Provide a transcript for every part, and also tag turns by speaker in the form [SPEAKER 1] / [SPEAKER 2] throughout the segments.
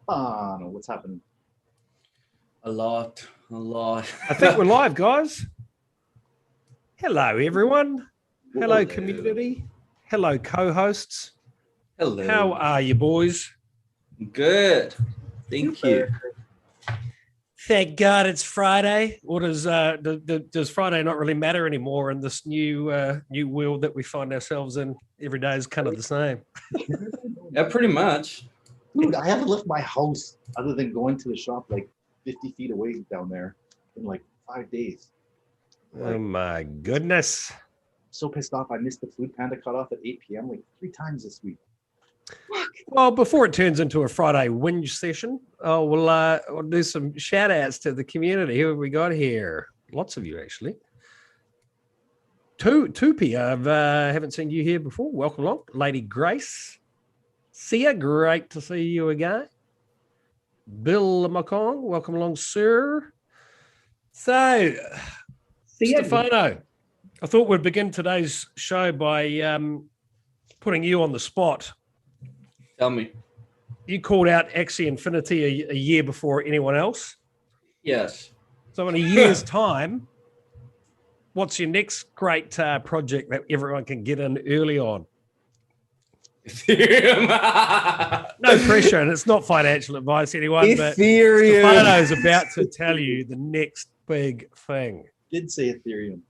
[SPEAKER 1] on. What's happening?
[SPEAKER 2] A lot.
[SPEAKER 3] I think we're live, guys. Hello, everyone. Hello, community. Hello, co-hosts.
[SPEAKER 2] Hello.
[SPEAKER 3] How are you, boys?
[SPEAKER 2] Good. Thank you.
[SPEAKER 3] Thank God it's Friday. Or does Friday not really matter anymore in this new world that we find ourselves in? Every day is kind of the same.
[SPEAKER 2] Yeah, pretty much.
[SPEAKER 1] Dude, I haven't left my house other than going to the shop like 50 feet away down there in like 5 days.
[SPEAKER 3] Oh my goodness.
[SPEAKER 1] I'm so pissed off. I missed the Food Panda cutoff at 8 p.m. like 3 times this week.
[SPEAKER 3] Well, before it turns into a Friday whinge session, we'll do some shout outs to the community. Who have we got here? Lots of you, actually. Tupi, I haven't seen you here before. Welcome along. Lady Grace. Sia, great to see you again. Bill McCong, welcome along, sir. So, Stefano, I thought we'd begin today's show by putting you on the spot.
[SPEAKER 2] Tell me.
[SPEAKER 3] You called out Axie Infinity a year before anyone else.
[SPEAKER 2] Yes.
[SPEAKER 3] So in a year's time, what's your next great project that everyone can get in early on?
[SPEAKER 2] Ethereum.
[SPEAKER 3] No pressure, and it's not financial advice, anyone.
[SPEAKER 2] Ethereum.
[SPEAKER 3] But Stefano is about to tell you the next big thing.
[SPEAKER 1] Did say Ethereum.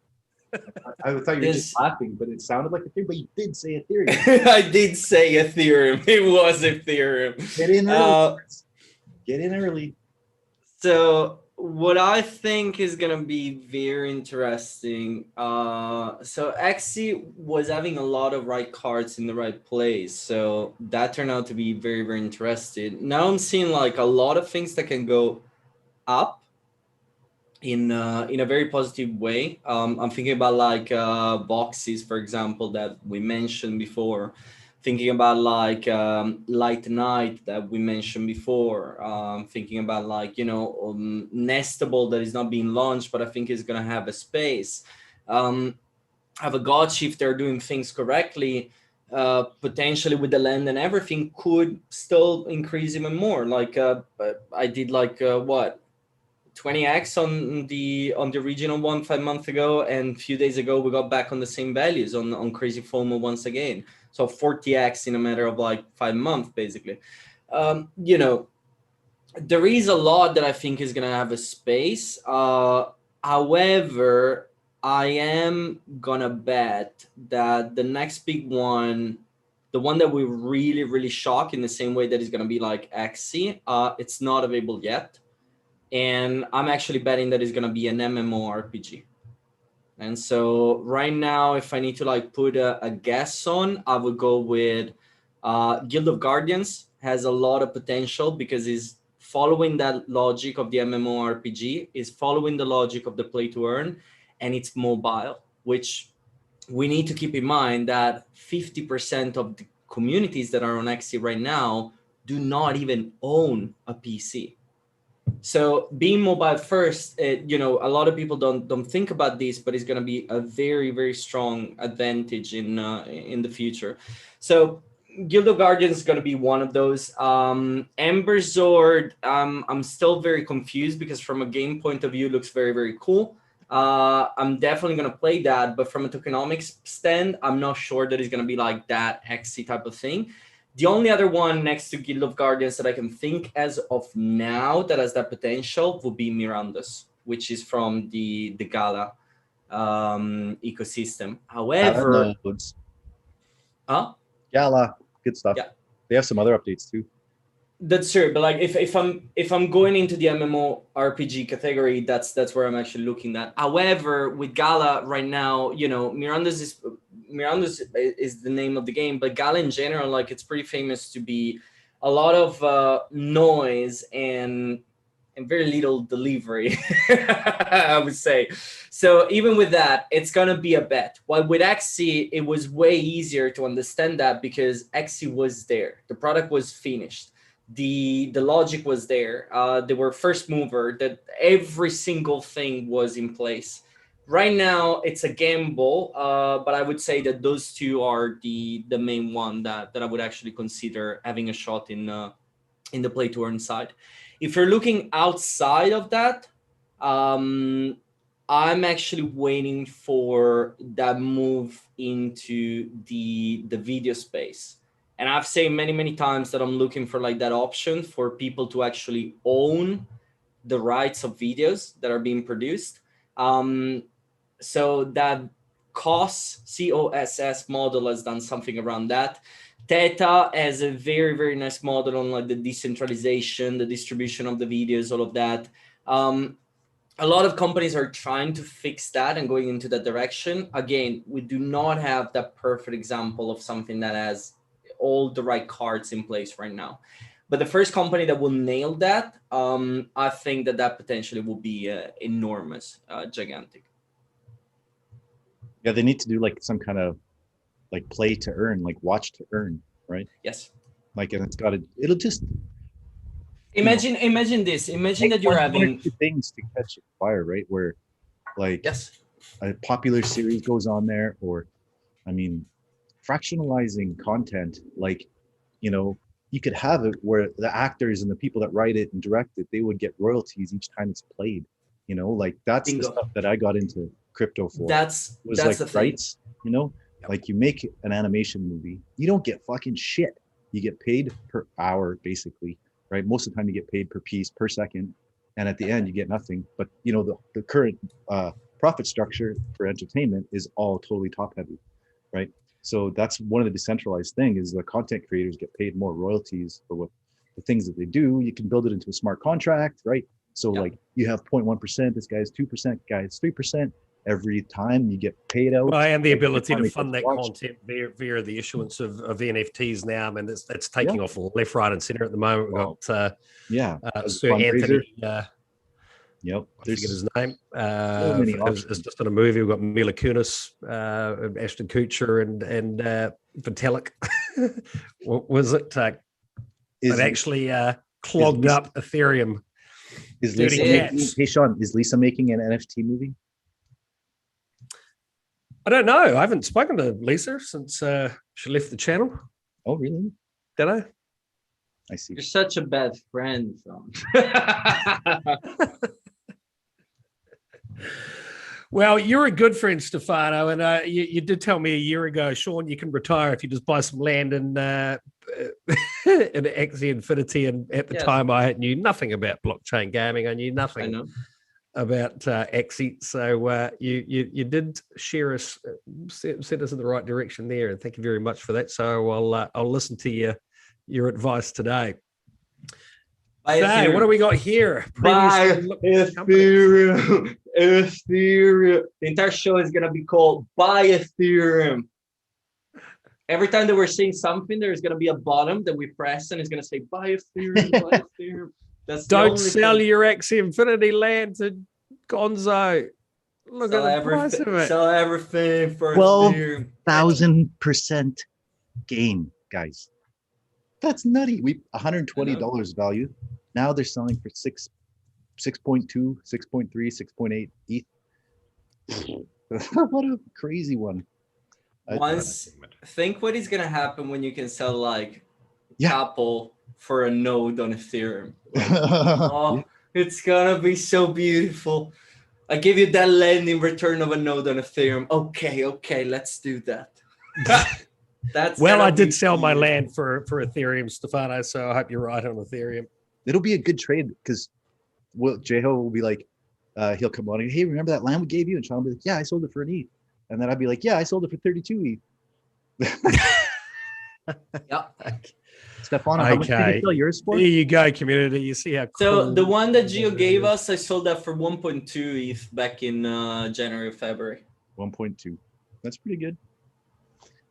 [SPEAKER 1] I thought you were just laughing, but it sounded like Ethereum, but you did say Ethereum.
[SPEAKER 2] I did say Ethereum. It was Ethereum.
[SPEAKER 1] Get in early. Get in early.
[SPEAKER 2] So what I think is going to be very interesting. So Axie was having a lot of right cards in the right place. So that turned out to be very, very interesting. Now I'm seeing like a lot of things that can go up in a very positive way. I'm thinking about like boxes, for example, that we mentioned before. Thinking about like Light Night that we mentioned before. Thinking about like, Nestable that is not being launched, but I think is going to have a space. Have a God Shifter doing things correctly, potentially with the land and everything could still increase even more. Like I did like 20x on the regional one 5 months ago, and a few days ago we got back on the same values on Crazy FOMO once again. So 40x in a matter of like 5 months, basically. There is a lot that I think is gonna have a space. However, I am gonna bet that the next big one, the one that will really, really shock in the same way that is gonna be like Axie, it's not available yet. And I'm actually betting that it's going to be an MMORPG. And so right now, if I need to like put a guess on, I would go with Guild of Guardians. Has a lot of potential because it's following that logic of the MMORPG, is following the logic of the play to earn, and it's mobile, which we need to keep in mind that 50% of the communities that are on Axie right now do not even own a PC. So being mobile first, a lot of people don't think about this, but it's going to be a very, very strong advantage in the future. So Guild of Guardians is going to be one of those. Ember Zord, I'm still very confused because from a game point of view, it looks very, very cool. I'm definitely going to play that, but from a tokenomics stand, I'm not sure that it's going to be like that Axie type of thing. The only other one next to Guild of Guardians that I can think as of now that has that potential would be Miranda's, which is from the Gala ecosystem. However,
[SPEAKER 1] Gala, good stuff.
[SPEAKER 2] Yeah.
[SPEAKER 1] They have some other updates too.
[SPEAKER 2] That's true, but like if I'm going into the MMORPG category, that's where I'm actually looking at. However, with Gala right now, Miranda's is the name of the game, but Gala in general, like it's pretty famous to be a lot of noise and very little delivery, I would say. So even with that, it's gonna be a bet. While with Axie, it was way easier to understand that because Axie was there, the product was finished. The logic was there. They were first mover, that every single thing was in place. Right now, it's a gamble, but I would say that those two are the main one that I would actually consider having a shot in in the play to earn side. If you're looking outside of that, I'm actually waiting for that move into the video space. And I've said many times that I'm looking for like that option for people to actually own the rights of videos that are being produced. So that COSS model has done something around that. Theta has a very nice model on like the decentralization, the distribution of the videos, all of that. A lot of companies are trying to fix that and going into that direction. Again, we do not have that perfect example of something that has all the right cards in place right now. But the first company that will nail that, I think that potentially will be enormous, gigantic.
[SPEAKER 1] Yeah, they need to do like some kind of like play to earn, like watch to earn, right?
[SPEAKER 2] Yes.
[SPEAKER 1] Like, and it'll just
[SPEAKER 2] imagine this. Imagine that you're having
[SPEAKER 1] things to catch fire, right? Where like
[SPEAKER 2] yes,
[SPEAKER 1] a popular series goes on there, or I mean, fractionalizing content, like, you know, you could have it where the actors and the people that write it and direct it, they would get royalties each time it's played. You know, like that's
[SPEAKER 2] Bingo.
[SPEAKER 1] the stuff that I got into crypto for.
[SPEAKER 2] That's
[SPEAKER 1] like
[SPEAKER 2] the
[SPEAKER 1] rights,
[SPEAKER 2] thing.
[SPEAKER 1] you know, like you make an animation movie, you don't get fucking shit. You get paid per hour, basically, right? Most of the time you get paid per piece, per second, and at the end you get nothing. But you know, the current profit structure for entertainment is all totally top heavy, right? So that's one of the decentralized thing is the content creators get paid more royalties for what the things that they do. You can build it into a smart contract, right? So like you have 0.1%, this guy's 2%, guy's 3%. Every time you get paid out.
[SPEAKER 3] Well, and the ability to fund that content via the issuance of NFTs now. I mean, that's taking off left, right, and center at the moment. We've got Sir Anthony.
[SPEAKER 1] Yep.
[SPEAKER 3] I forget his name.
[SPEAKER 1] It's
[SPEAKER 3] just on a movie. We've got Mila Kunis, Ashton Kutcher, and Vitalik. What was it? It actually clogged up Ethereum.
[SPEAKER 1] Is Lisa hey Sean, is Lisa making an NFT movie?
[SPEAKER 3] I don't know. I haven't spoken to Lisa since she left the channel.
[SPEAKER 1] Oh, really?
[SPEAKER 3] Did I?
[SPEAKER 1] I see.
[SPEAKER 2] You're such a bad friend, Sean.
[SPEAKER 3] Well, you're a good friend, Stefano, and you did tell me a year ago, Sean, you can retire if you just buy some land in Axie Infinity. And at the time, I knew nothing about blockchain gaming. I knew nothing about Axie. So you did share us, set us in the right direction there, and thank you very much for that. So I'll listen to your advice today. So, what do we got here?
[SPEAKER 2] Buy Ethereum. Ethereum. The entire show is gonna be called Buy Ethereum. Every time that we're seeing something, there's gonna be a bottom that we press, and it's gonna say Buy Ethereum. Buy Ethereum. That's
[SPEAKER 3] don't sell your Axie Infinity land to Gonzo. Look at the price of it.
[SPEAKER 2] Sell everything for
[SPEAKER 1] 12,000% gain, guys. That's nutty. We $120 value. Now they're selling for 6.2, 6.3, 6.8 ETH. What a crazy one.
[SPEAKER 2] Think what is gonna happen when you can sell like Apple for a node on Ethereum. It's gonna be so beautiful. I give you that land in return of a node on Ethereum. Okay, let's do that.
[SPEAKER 3] I did sell my land for Ethereum, Stefano, so I hope you're right on Ethereum.
[SPEAKER 1] It'll be a good trade because Jeho will be like, he'll come on and, hey, remember that land we gave you? And Sean will be like, yeah, I sold it for an ETH. And then I'd be like, yeah, I sold it for 32 ETH. Stefano, how much did you sell yours for?
[SPEAKER 3] There you go, community. You see how cool.
[SPEAKER 2] So the one that Gio gave us, I sold that for 1.2 ETH back in January or February.
[SPEAKER 1] 1.2. That's pretty good.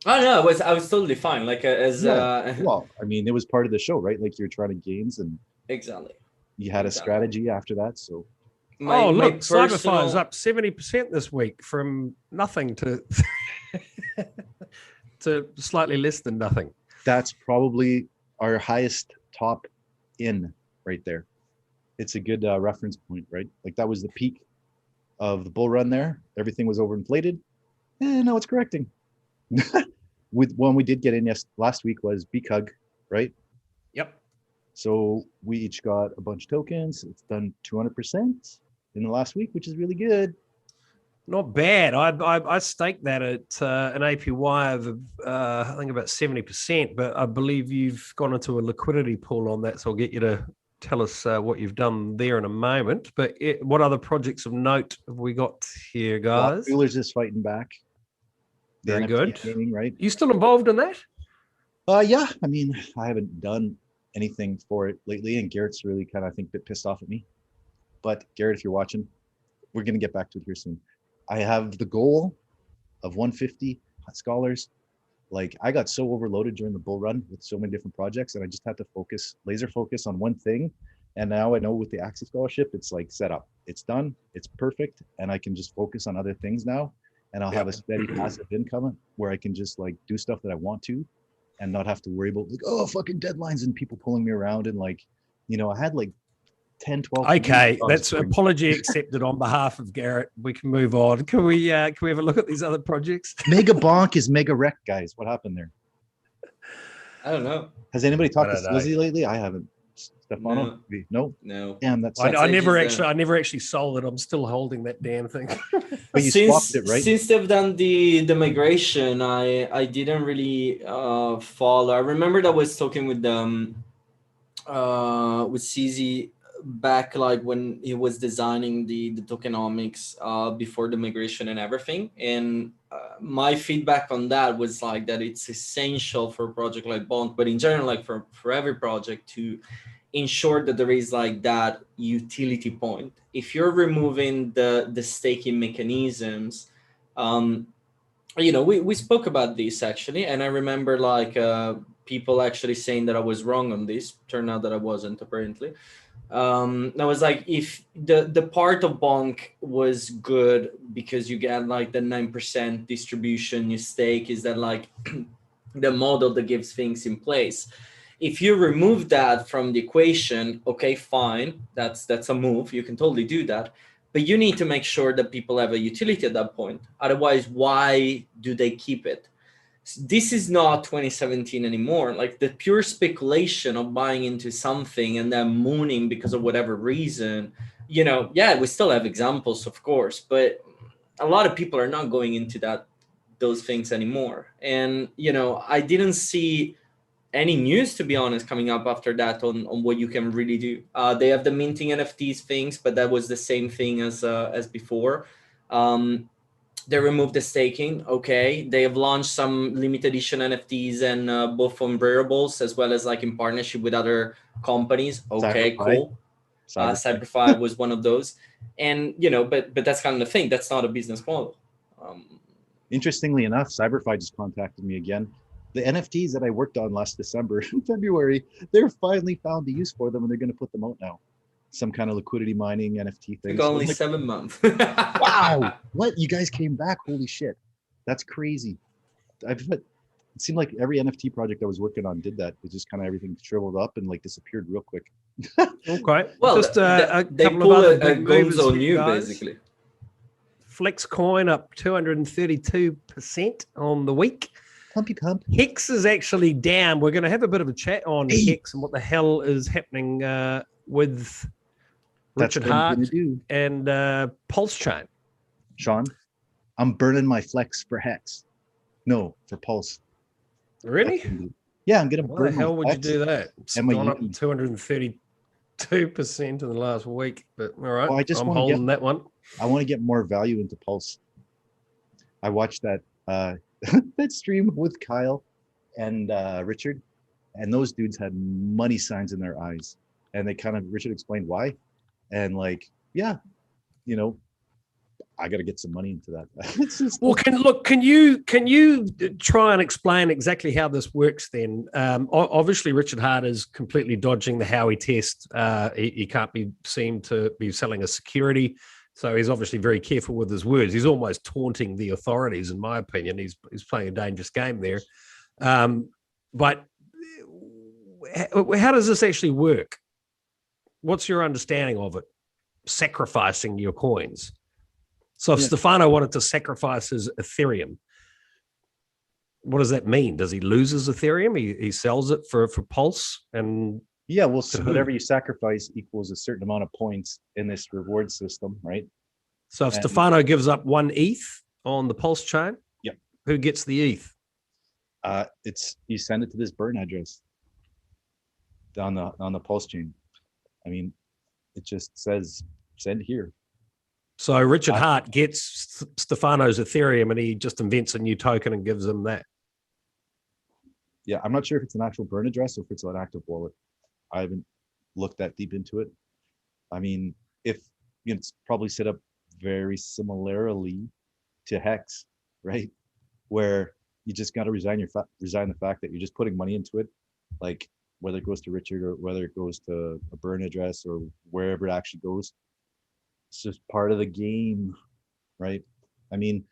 [SPEAKER 2] Oh no, I was totally fine. Like
[SPEAKER 1] well, I mean, it was part of the show, right? Like you're trying to gains and
[SPEAKER 2] exactly.
[SPEAKER 1] You had a strategy after that, so.
[SPEAKER 3] Look, Cyberfire is up 70% this week from nothing to to slightly less than nothing.
[SPEAKER 1] That's probably our highest top in right there. It's a good reference point, right? Like that was the peak of the bull run there. Everything was overinflated. Now it's correcting. With one we did get in last week was BCUG, right?
[SPEAKER 3] Yep.
[SPEAKER 1] So we each got a bunch of tokens. It's done 200% in the last week, which is really good.
[SPEAKER 3] Not bad. I staked that at an APY of I think about 70%, but I believe you've gone into a liquidity pool on that, so I'll get you to tell us what you've done there in a moment. But what other projects of note have we got here, guys?
[SPEAKER 1] Wheeler's just fighting back. The
[SPEAKER 3] Very
[SPEAKER 1] NFT
[SPEAKER 3] good.
[SPEAKER 1] gaming, right?
[SPEAKER 3] You still involved in that?
[SPEAKER 1] Yeah. I mean, I haven't done anything for it lately, and Garrett's really kind of, I think, a bit pissed off at me. But Garrett, if you're watching, we're gonna get back to it here soon. I have the goal of 150 scholars. Like, I got so overloaded during the bull run with so many different projects, and I just had to laser focus on one thing. And now I know with the Axie scholarship, it's like set up, it's done, it's perfect, and I can just focus on other things now. And I'll have a steady passive income where I can just like do stuff that I want to, and not have to worry about like, oh, fucking deadlines and people pulling me around. And like, I had like 10, 12.
[SPEAKER 3] Okay, that's apology accepted on behalf of Garrett. We can move on. Can we have a look at these other projects?
[SPEAKER 1] Mega Bonk is mega wreck, guys. What happened there?
[SPEAKER 2] I don't know.
[SPEAKER 1] Has anybody talked to Slizzy lately? I haven't. Stefano?
[SPEAKER 2] No.
[SPEAKER 1] Damn, that's.
[SPEAKER 3] I never actually sold it. I'm still holding that damn thing.
[SPEAKER 1] But you swapped it, right?
[SPEAKER 2] Since they've done the migration, I didn't really follow. I remember that I was talking with CZ back, like when he was designing the tokenomics before the migration and everything. And my feedback on that was like that it's essential for a project like Bond, but in general, like for every project, to ensure that there is like that utility point. If you're removing the staking mechanisms, we spoke about this actually, and I remember like people actually saying that I was wrong on this. Turned out that I wasn't, apparently. I was like, if the part of Bonk was good because you get like the 9% distribution you stake, is that like the model that gives things in place. If you remove that from the equation, okay, fine, that's a move. You can totally do that. But you need to make sure that people have a utility at that point. Otherwise, why do they keep it? This is not 2017 anymore. Like the pure speculation of buying into something and then mooning because of whatever reason, we still have examples, of course, but a lot of people are not going into those things anymore. And, I didn't see any news, to be honest, coming up after that on what you can really do. They have the minting NFTs things, but that was the same thing as before. They removed the staking. Okay, they have launched some limited edition NFTs and both on wearables as well as like in partnership with other companies. Okay, cool. Cyberfi was one of those, and but that's kind of the thing. That's not a business model.
[SPEAKER 1] Interestingly enough, Cyberfi just contacted me again. The NFTs that I worked on last December, February, they're finally found a use for them, and they're going to put them out now. Some kind of liquidity mining NFT thing.
[SPEAKER 2] Only 7 months.
[SPEAKER 1] Wow, what? You guys came back? Holy shit, that's crazy. It seemed like every NFT project I was working on did that. It just kind of everything shriveled up and like disappeared real quick.
[SPEAKER 3] Okay,
[SPEAKER 2] well,
[SPEAKER 3] just
[SPEAKER 2] they pull a guns on you, basically.
[SPEAKER 3] Flex coin up 232% on the week.
[SPEAKER 1] Pumpy pump.
[SPEAKER 3] Hex is actually down. We're going to have a bit of a chat on Hex and what the hell is happening with Richard Hart and Pulse Chain.
[SPEAKER 1] Sean, I'm burning my Flex for Hex. No, for Pulse.
[SPEAKER 3] Really?
[SPEAKER 1] Yeah, I'm going to burn.
[SPEAKER 3] Why the hell would you do that? It's gone up 232% in the last week. But all right, well, I'm holding that one.
[SPEAKER 1] I want to get more value into Pulse. I watched that that stream with Kyle and Richard, and those dudes had money signs in their eyes, and Richard explained why, and like, yeah, I got to get some money into that. It's just, well,
[SPEAKER 3] can you try and explain exactly how this works then? Obviously, Richard Hart is completely dodging the Howey test. He can't be seen to be selling a security. So he's obviously very careful with his words. He's almost taunting the authorities, in my opinion. He's playing a dangerous game there. But how does this actually work? What's your understanding of it? Sacrificing your coins. So if Stefano wanted to sacrifice his Ethereum, what does that mean? Does he lose his Ethereum? He sells it for Pulse, and
[SPEAKER 1] Yeah, well, so whatever you sacrifice equals a certain amount of points in this reward system, right?
[SPEAKER 3] So if Stefano gives up 1 ETH on the Pulse chain,
[SPEAKER 1] yep,
[SPEAKER 3] who gets the ETH?
[SPEAKER 1] It's you send it to this burn address on the Pulse chain. I mean, it just says send here.
[SPEAKER 3] So Richard Hart gets Stefano's Ethereum and he just invents a new token and gives him that.
[SPEAKER 1] Yeah, I'm not sure if it's an actual burn address or if it's an active wallet. I haven't looked that deep into it. I mean, if it's probably set up very similarly to Hex, right? Where you just got to resign the fact that you're just putting money into it, like whether it goes to Richard or whether it goes to a burn address or wherever it actually goes. It's just part of the game, right? I mean,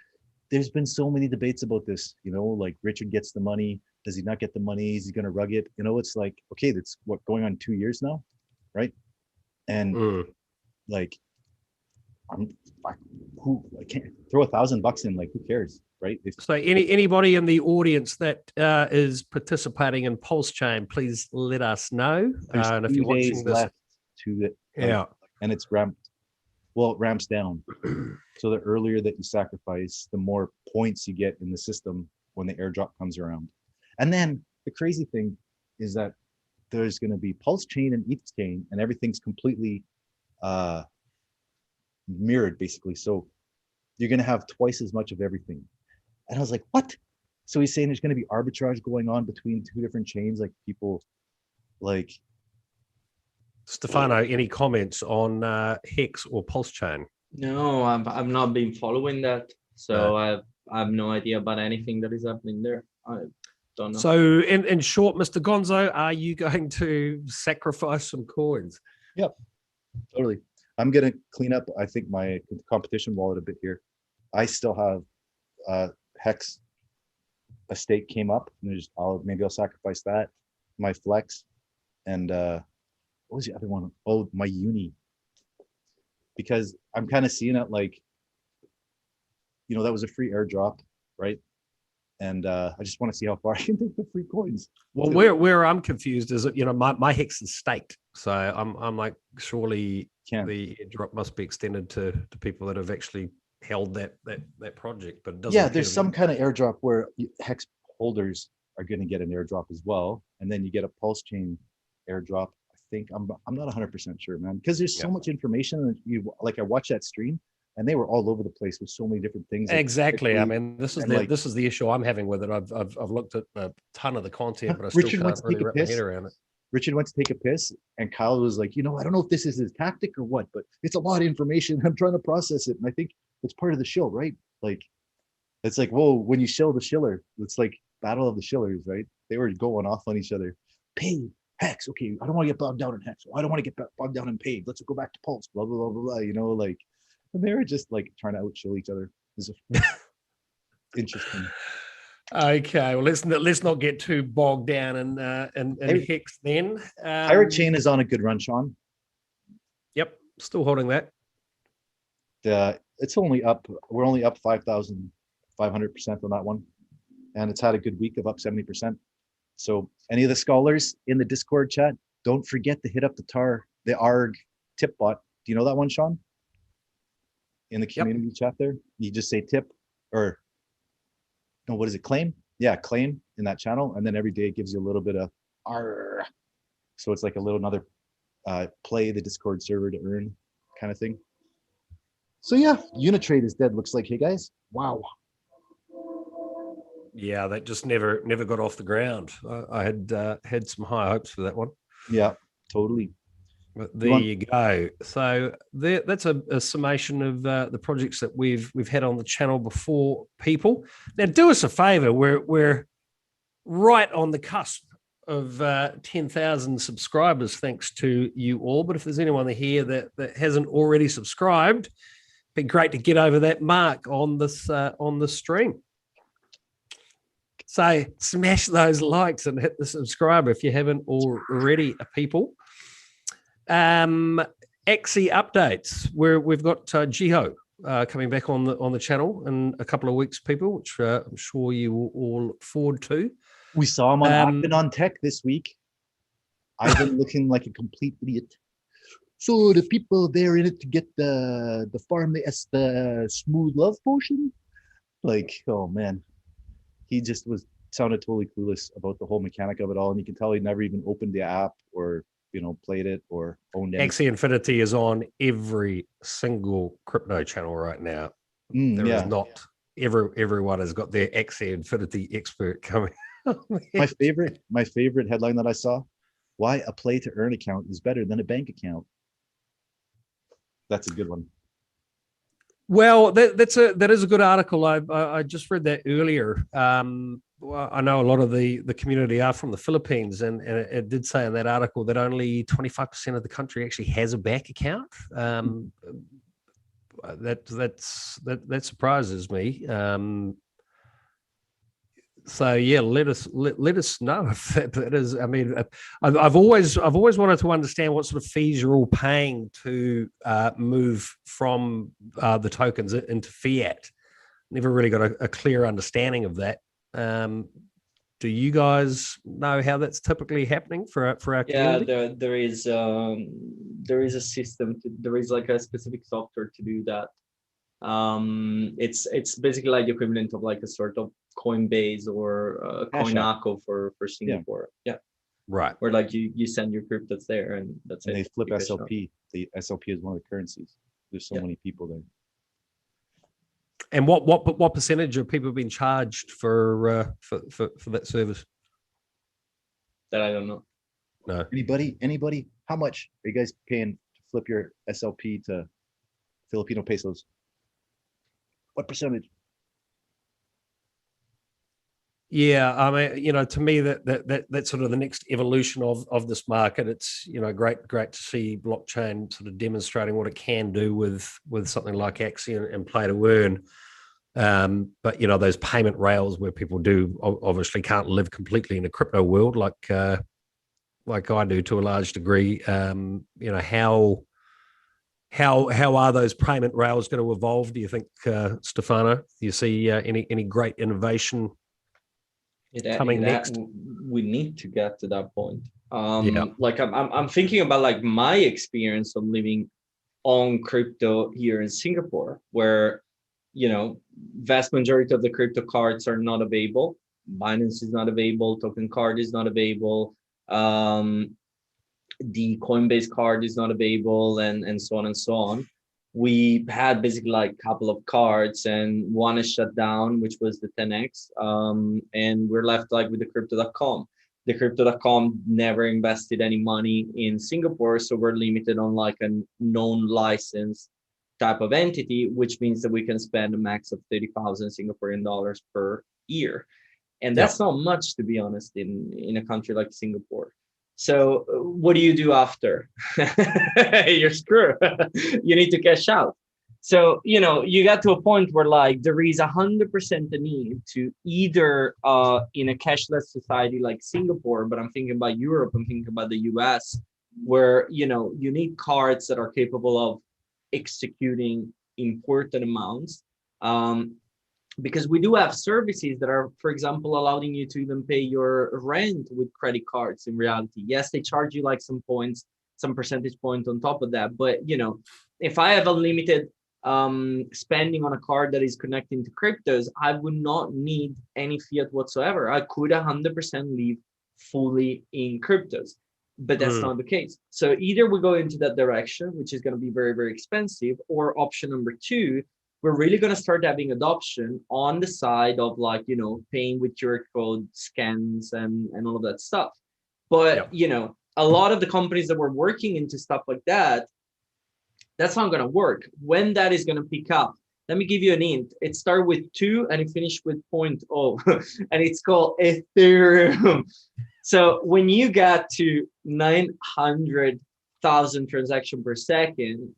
[SPEAKER 1] there's been so many debates about this, like Richard gets the money. Does he not get the money? Is he going to rug it? It's like, okay, that's what going on 2 years now, right? And like, I can't throw $1,000 in, like, who cares, right?
[SPEAKER 3] So anybody in the audience that is participating in Pulse Chain, please let us know.
[SPEAKER 1] There's
[SPEAKER 3] and if you're watching this,
[SPEAKER 1] left to it, and it's ramped. Well, it ramps down. So the earlier that you sacrifice, the more points you get in the system when the airdrop comes around. And then the crazy thing is that there's going to be Pulse Chain and ETH Chain, and everything's completely mirrored, basically. So you're going to have twice as much of everything. And I was like, what? So he's saying there's going to be arbitrage going on between two different chains, like people like.
[SPEAKER 3] Stefano, any comments on Hex or Pulse Chain?
[SPEAKER 2] No, I've not been following that, so I have no idea about anything that is happening there. I don't know.
[SPEAKER 3] So in short, Mr. Gonzo, are you going to sacrifice some coins?
[SPEAKER 1] Yep, totally. I'm going to clean up, I think, my competition wallet a bit here. I still have Hex, a stake came up, and maybe I'll sacrifice that, my Flex, and what was the other one? Oh, my Uni. Because I'm kind of seeing it like, that was a free airdrop, right? And I just want to see how far I can take the free coins.
[SPEAKER 3] Well, where I'm confused is that my Hex is staked, so I'm like, surely the airdrop must be extended to people that have actually held that project, but it doesn't.
[SPEAKER 1] Yeah, there's some kind of airdrop where Hex holders are going to get an airdrop as well, and then you get a Pulse Chain airdrop. I think I'm not 100% sure, man, because there's so much information. And I watched that stream, and they were all over the place with so many different things.
[SPEAKER 3] Exactly. I mean, this is the issue I'm having with it. I've looked at a ton of the content, but I still can't really wrap my head around it.
[SPEAKER 1] Richard went to take a piss, and Kyle was like, I don't know if this is his tactic or what, but it's a lot of information. I'm trying to process it, and I think it's part of the shill, right? Like, it's like, whoa, when you shill the shiller, it's like battle of the shillers, right? They were going off on each other. Pay, Hex, okay, I don't want to get bogged down in Hex. I don't want to get bogged down in paid. Let's go back to Pulse, blah, blah, blah, blah, blah, like, and they were just like trying to out-shill each other. It was interesting.
[SPEAKER 3] Okay, well, let's not get too bogged down in Hex then.
[SPEAKER 1] Pirate Chain is on a good run, Sean.
[SPEAKER 3] Yep, still holding that.
[SPEAKER 1] It's only up. We're only up 5,500% on that one, and it's had a good week of up 70%. So, any of the scholars in the Discord chat, don't forget to hit up the ARG tip bot. Do you know that one, Sean? In the community chat there, you just say tip or no, what is it? Claim? Yeah, claim in that channel, and then every day it gives you a little bit of ARG. So it's like a little another play the Discord server to earn kind of thing. So yeah, Unitrade is dead. Looks like. Hey guys, wow.
[SPEAKER 3] Yeah, that just never got off the ground. I had some high hopes for that one.
[SPEAKER 1] Yeah, totally.
[SPEAKER 3] But there you go. So that's a summation of the projects that we've had on the channel before, people. Now, do us a favor. We're right on the cusp of 10,000 subscribers, thanks to you all. But if there's anyone here that hasn't already subscribed, it'd be great to get over that mark on this on the stream. So smash those likes and hit the subscribe if you haven't already, people. Axie updates, where we've got Jiho coming back on the channel in a couple of weeks, people, which I'm sure you will all look forward to.
[SPEAKER 1] We saw him on Octagon Tech this week. I've been looking like a complete idiot. So the people they're in it to get the farm the smooth love potion. Like, oh man, he just sounded totally clueless about the whole mechanic of it all, and you can tell he never even opened the app or played it or owned it.
[SPEAKER 3] Axie Infinity is on every single crypto channel right now. There is not everyone has got their Axie Infinity expert coming.
[SPEAKER 1] my favorite headline that I saw: why a play to earn account is better than a bank account. That's a good one.
[SPEAKER 3] Well, that is a good article. I just read that earlier. I know a lot of the community are from the Philippines, and it did say in that article that only 25% of the country actually has a bank account. That surprises me. So yeah, let us know if that is. I mean, I've always wanted to understand what sort of fees you're all paying to move from the tokens into fiat. Never really got a clear understanding of that. Do you guys know how that's typically happening for our community?
[SPEAKER 2] Yeah, there is a system. There is like a specific software to do that. It's basically like the equivalent of like a sort of Coinbase or Coinaco for Singapore. Yeah.
[SPEAKER 3] Right.
[SPEAKER 2] Where like you send your cryptos there and that's
[SPEAKER 1] and
[SPEAKER 2] it.
[SPEAKER 1] they flip SLP. The SLP is one of the currencies. There's so many people there.
[SPEAKER 3] And what percentage of people have been charged for that service?
[SPEAKER 2] That I don't know.
[SPEAKER 3] No.
[SPEAKER 1] Anybody? How much are you guys paying to flip your SLP to Filipino pesos? What percentage?
[SPEAKER 3] Yeah, I mean, to me that's sort of the next evolution of this market. It's great to see blockchain sort of demonstrating what it can do with something like Axie and play to earn. But those payment rails where people do obviously can't live completely in a crypto world like I do to a large degree. How are those payment rails going to evolve? Do you think, Stefano? Do you see any great innovation coming next?
[SPEAKER 2] We need to get to that point.
[SPEAKER 3] Yeah.
[SPEAKER 2] Like I'm thinking about like my experience of living on crypto here in Singapore, where vast majority of the crypto cards are not available. Binance is not available. Token card is not available. The Coinbase card is not available, and so on and so on. We had basically like a couple of cards, and one is shut down, which was the 10x, and we're left like with the crypto.com. The crypto.com never invested any money in Singapore, so we're limited on like a known license type of entity, which means that we can spend a max of 30,000 Singaporean dollars per year, and that's not much, to be honest, in a country like Singapore. So what do you do after? You're screwed. You need to cash out. So, you got to a point where like there is 100% the need to either in a cashless society like Singapore, but I'm thinking about Europe, I'm thinking about the US, where, you need cards that are capable of executing important amounts. Because we do have services that are, for example, allowing you to even pay your rent with credit cards in reality. Yes, they charge you like some points, some percentage point on top of that. But, if I have unlimited spending on a card that is connecting to cryptos, I would not need any fiat whatsoever. I could 100% live fully in cryptos, but that's not the case. So either we go into that direction, which is going to be very, very expensive, or option number two, we're really going to start having adoption on the side of like, paying with QR code scans and all of that stuff. But, a lot of the companies that were working into stuff like that, that's not going to work. When that is going to pick up, let me give you an hint. It started with 2 and it finished with 0.0 and it's called Ethereum. So when you got to 900,000 transactions per second,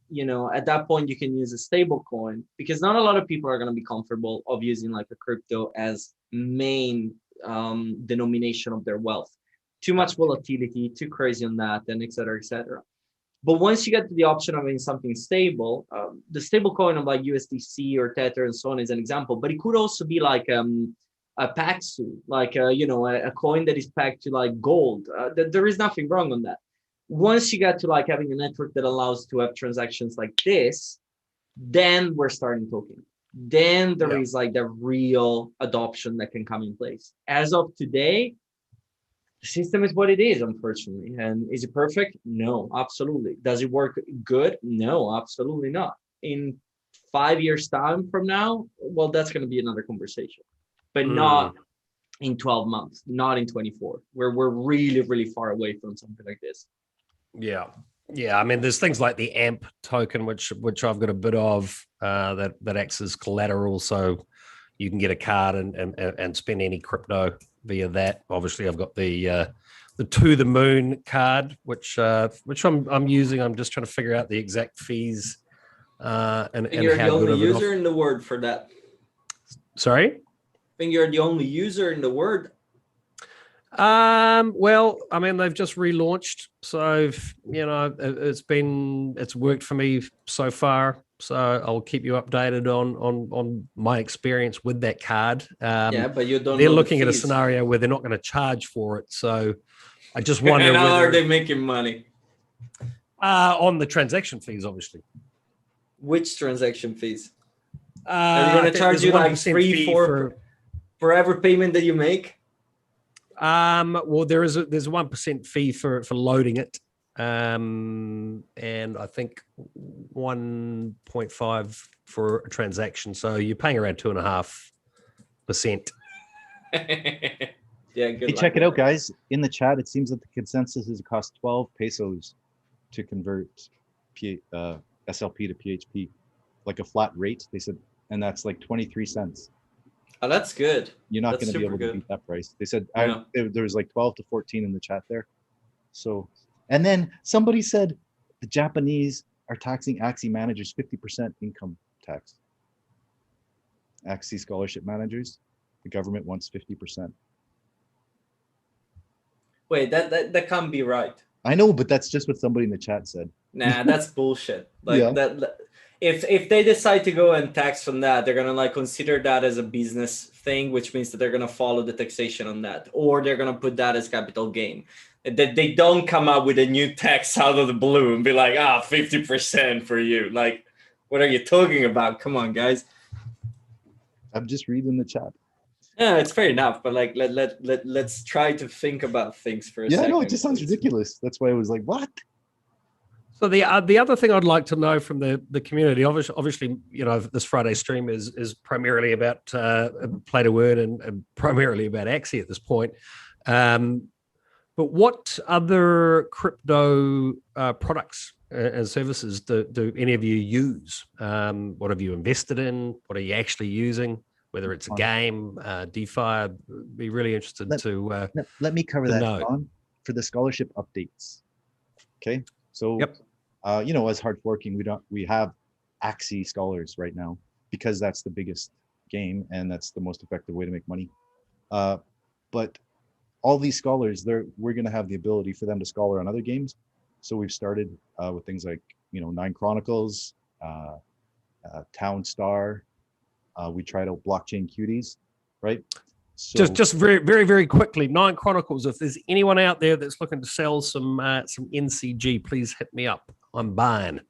[SPEAKER 2] at that point you can use a stable coin, because not a lot of people are going to be comfortable of using like a crypto as main denomination of their wealth. Too much volatility, too crazy on that, and et cetera, et cetera. But once you get to the option of having something stable, the stable coin of like USDC or Tether and so on is an example, but it could also be like a paxu, like a coin that is pegged to like gold. There is nothing wrong on that. Once you get to like having a network that allows to have transactions like this, then we're starting talking. Then there is like the real adoption that can come in place. As of today, the system is what it is, unfortunately. And is it perfect? No, absolutely. Does it work good? No, absolutely not. In 5 years' time from now, well, that's going to be another conversation, but not in 12 months, not in 24, where we're really, really far away from something like this.
[SPEAKER 3] Yeah. Yeah. I mean, there's things like the AMP token, which I've got a bit of that acts as collateral. So you can get a card and spend any crypto via that. Obviously, I've got the To the Moon card, which I'm using. I'm just trying to figure out the exact fees and
[SPEAKER 2] you're
[SPEAKER 3] how
[SPEAKER 2] the only
[SPEAKER 3] good of
[SPEAKER 2] user in the world for that.
[SPEAKER 3] Sorry?
[SPEAKER 2] I think you're the only user in the world.
[SPEAKER 3] Well, I mean, they've just relaunched, so it's worked for me so far. So I'll keep you updated on my experience with that card.
[SPEAKER 2] But you don't.
[SPEAKER 3] They're looking at a scenario where they're not going to charge for it. So I just wonder
[SPEAKER 2] how are they making money?
[SPEAKER 3] On the transaction fees, obviously.
[SPEAKER 2] Which transaction fees? Are they going to charge you like 3-4 for every payment that you make?
[SPEAKER 3] Well, there's a 1% fee for loading it, and I think 1.5 for a transaction. So you're paying around 2.5%.
[SPEAKER 2] Yeah, good.
[SPEAKER 1] Hey, check it out, guys. In the chat, it seems that the consensus is it costs 12 pesos to convert SLP to PHP, like a flat rate. They said, and that's like 23 cents.
[SPEAKER 2] Oh, that's good.
[SPEAKER 1] You're not going to be able to beat that price. They said there was like 12 to 14 in the chat there. So, and then somebody said the Japanese are taxing Axie managers 50% income tax. Axie scholarship managers, the government wants 50%.
[SPEAKER 2] Wait, that can't be right.
[SPEAKER 1] I know, but that's just what somebody in the chat said.
[SPEAKER 2] Nah, that's bullshit. Like that. If they decide to go and tax from that, they're gonna like consider that as a business thing, which means that they're gonna follow the taxation on that, or they're gonna put that as capital gain. That they don't come up with a new tax out of the blue and be like, 50% for you. Like, what are you talking about? Come on, guys.
[SPEAKER 1] I'm just reading the chat.
[SPEAKER 2] Yeah, it's fair enough, but like let's try to think about things for a second.
[SPEAKER 1] Yeah, no, it just sounds ridiculous. That's why I was like, what?
[SPEAKER 3] So the other thing I'd like to know from the community, obviously, this Friday stream is primarily about Play to Earn and primarily about Axie at this point. But what other crypto products and services do any of you use? What have you invested in? What are you actually using? Whether it's a game, DeFi, I'd be really interested to
[SPEAKER 1] let me cover that, John, for the scholarship updates. Okay, so as hard forking, we have Axie Scholars right now because that's the biggest game and that's the most effective way to make money. But all these scholars, we're going to have the ability for them to scholar on other games. So we've started with things like Nine Chronicles, Town Star. We tried out Blockchain Cuties, right? So,
[SPEAKER 3] just very, very, very quickly, Nine Chronicles. If there's anyone out there that's looking to sell some NCG, please hit me up. I'm buying.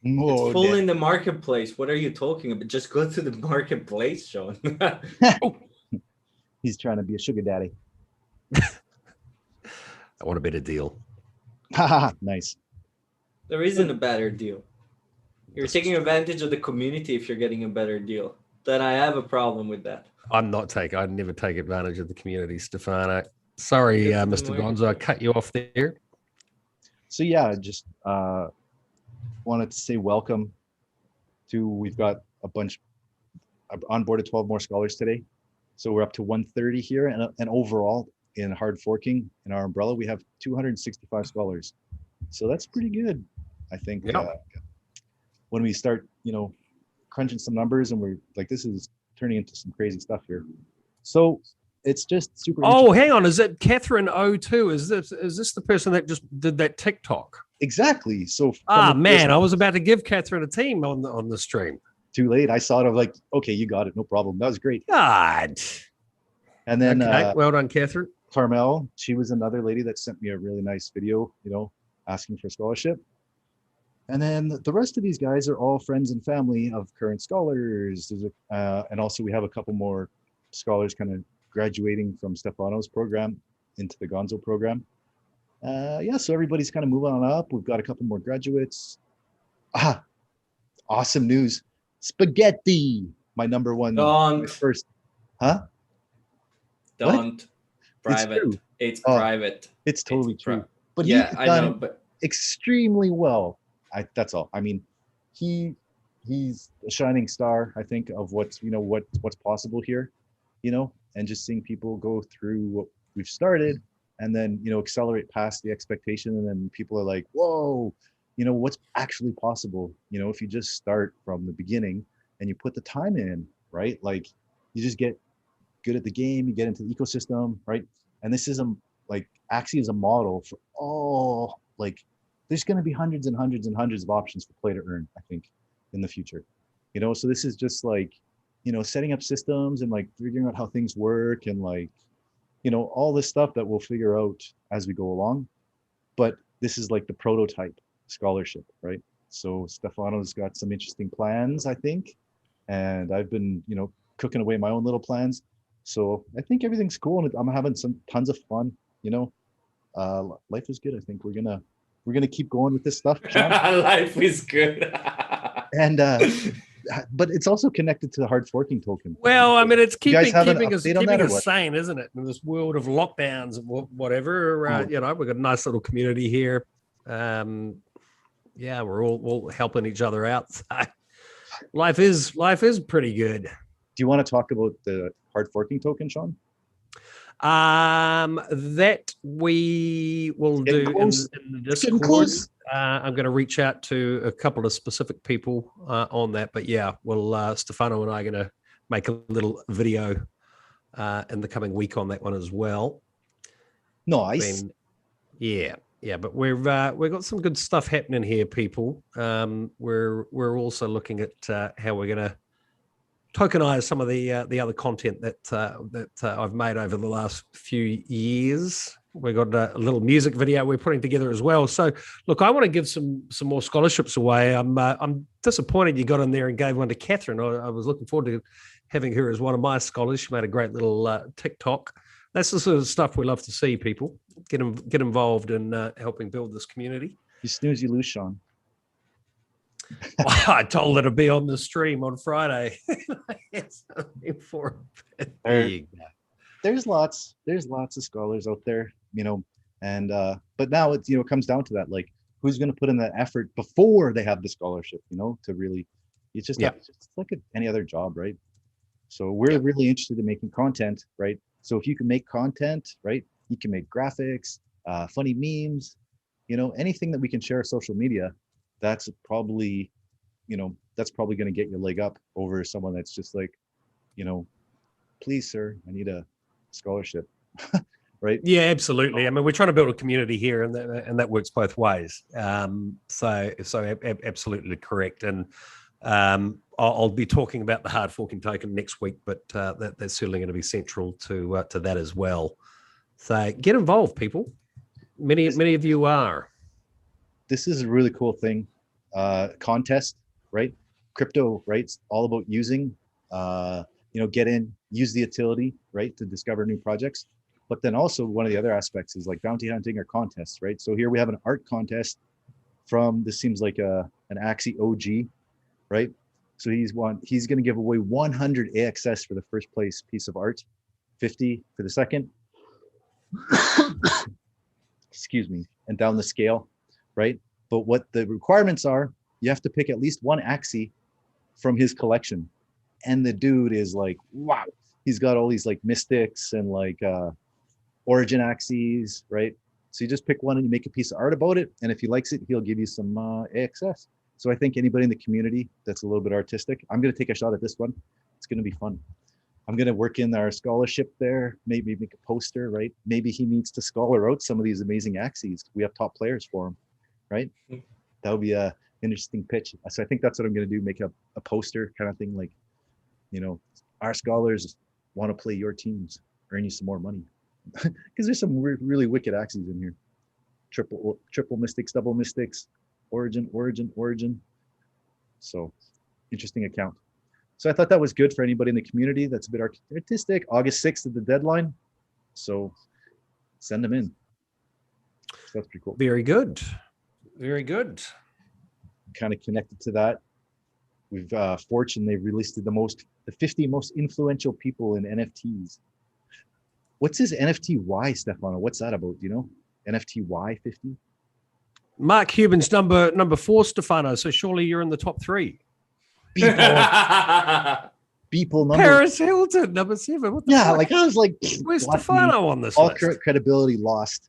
[SPEAKER 2] It's full in the marketplace. What are you talking about? Just go to the marketplace, Sean.
[SPEAKER 1] He's trying to be a sugar daddy.
[SPEAKER 3] I want a better deal.
[SPEAKER 1] Nice.
[SPEAKER 2] There isn't a better deal. You're taking advantage of the community if you're getting a better deal. Then I have a problem with that.
[SPEAKER 3] I never take advantage of the community, Stefano. Sorry, Mr. Gonzo, I cut you off there.
[SPEAKER 1] So yeah, just wanted to say welcome to, we've got a bunch, I've onboarded 12 more scholars today. So we're up to 130 here, and overall in hard forking in our umbrella, we have 265 scholars. So that's pretty good, I think. When we start, crunching some numbers and we're like, this is turning into some crazy stuff here. So it's just super.
[SPEAKER 3] Oh, hang on. Is it Catherine O2? Is this the person that just did that TikTok?
[SPEAKER 1] Exactly. So
[SPEAKER 3] man, I was about to give Catherine a team on the stream.
[SPEAKER 1] Too late. I saw it. I'm like, okay, you got it. No problem. That was great.
[SPEAKER 3] God.
[SPEAKER 1] And then
[SPEAKER 3] Okay, well done, Catherine.
[SPEAKER 1] Carmel, she was another lady that sent me a really nice video, asking for a scholarship. And then the rest of these guys are all friends and family of current scholars. And also we have a couple more scholars kind of graduating from Stefano's program into the Gonzo program. Yeah, so everybody's kind of moving on up. We've got a couple more graduates. Awesome news. Spaghetti, my number one.
[SPEAKER 2] Don't.
[SPEAKER 1] First, huh?
[SPEAKER 2] Don't. Private.
[SPEAKER 1] True.
[SPEAKER 2] It's private.
[SPEAKER 1] It's totally true. But
[SPEAKER 2] yeah,
[SPEAKER 1] he's
[SPEAKER 2] I
[SPEAKER 1] done
[SPEAKER 2] know, but
[SPEAKER 1] extremely well. That's all. I mean, he's a shining star, I think, of what's possible here, and just seeing people go through what we've started and then, accelerate past the expectation. And then people are like, whoa, what's actually possible, if you just start from the beginning and you put the time in, right? Like you just get good at the game, you get into the ecosystem, right? And this is Axie is a model for all, there's going to be hundreds and hundreds and hundreds of options for play to earn, I think, in the future. So this is just setting up systems and figuring out how things work and all this stuff that we'll figure out as we go along. But this is the prototype scholarship, right? So Stefano's got some interesting plans, I think. And I've been, cooking away my own little plans. So I think everything's cool and I'm having tons of fun, life is good. I think we're gonna keep going with this stuff.
[SPEAKER 2] Life is good.
[SPEAKER 1] And but it's also connected to the hard forking token.
[SPEAKER 3] Well, I mean, it's keeping
[SPEAKER 1] us
[SPEAKER 3] sane, isn't it? In this world of lockdowns and whatever,
[SPEAKER 1] Cool.
[SPEAKER 3] we've got a nice little community here. Yeah, we're all helping each other out. So life is pretty good.
[SPEAKER 1] Do you want to talk about the hard forking token, Sean?
[SPEAKER 3] That we will do in the Discord. I'm going to reach out to a couple of specific people on that, but yeah, Stefano and I are going to make a little video in the coming week on that one as well.
[SPEAKER 1] Nice.
[SPEAKER 3] Yeah, but we've got some good stuff happening here, people. We're also looking at how we're going to tokenize some of the other content that I've made over the last few years. We've got a little music video we're putting together as well. So, look, I want to give some more scholarships away. I'm disappointed you got in there and gave one to Catherine. I was looking forward to having her as one of my scholars. She made a great little TikTok. That's the sort of stuff we love to see. People get involved in helping build this community.
[SPEAKER 1] You snooze, you lose, Sean.
[SPEAKER 3] I told her to be on the stream on Friday.
[SPEAKER 1] There's lots of scholars out there, and but now it's it comes down to that, who's going to put in that effort before they have the scholarship, to really, it's just it's like any other job, right? So we're really interested in making content, right? So if you can make content, right, you can make graphics, funny memes, anything that we can share on social media. That's probably going to get you a leg up over someone that's just please, sir, I need a scholarship. Right?
[SPEAKER 3] Yeah, absolutely. I mean, we're trying to build a community here, and that works both ways. So absolutely correct. And I'll be talking about the hard forking token next week, but that's certainly going to be central to that as well. So get involved, people. Many of you are.
[SPEAKER 1] This is a really cool thing. Contest, right? Crypto, right? It's all about using, get in, use the utility, right? To discover new projects. But then also one of the other aspects is bounty hunting or contests, right? So here we have an art contest this seems like an Axie OG, right? So he's going to give away 100 AXS for the first place piece of art, 50 for the second, excuse me, and down the scale, right? But what the requirements are, you have to pick at least one Axie from his collection. And the dude is wow, he's got all these mystics and origin Axies, right? So you just pick one and you make a piece of art about it. And if he likes it, he'll give you some AXS. So I think anybody in the community that's a little bit artistic, I'm going to take a shot at this one. It's going to be fun. I'm going to work in our scholarship there, maybe make a poster, right? Maybe he needs to scholar out some of these amazing Axies. We have top players for him, right? That would be a interesting pitch. So I think that's what I'm going to do, make a poster kind of thing, our scholars want to play your teams, earn you some more money. Because there's some really wicked Axies in here. Triple mystics, double mystics, origin. So interesting account. So I thought that was good for anybody in the community that's a bit artistic. August 6th is the deadline. So send them in. So that's pretty cool.
[SPEAKER 3] Very good. Very good.
[SPEAKER 1] Kind of connected to that. We've Fortune, they've released the 50 most influential people in NFTs. What's his NFTY, Stefano? What's that about? Do you know? NFTY 50?
[SPEAKER 3] Mark Cuban's number 4, Stefano. So surely you're in the top 3.
[SPEAKER 1] People number.
[SPEAKER 3] Paris Hilton, number 7. What the fuck?
[SPEAKER 1] Like I was like,
[SPEAKER 3] where's Stefano on this
[SPEAKER 1] all
[SPEAKER 3] list?
[SPEAKER 1] credibility lost.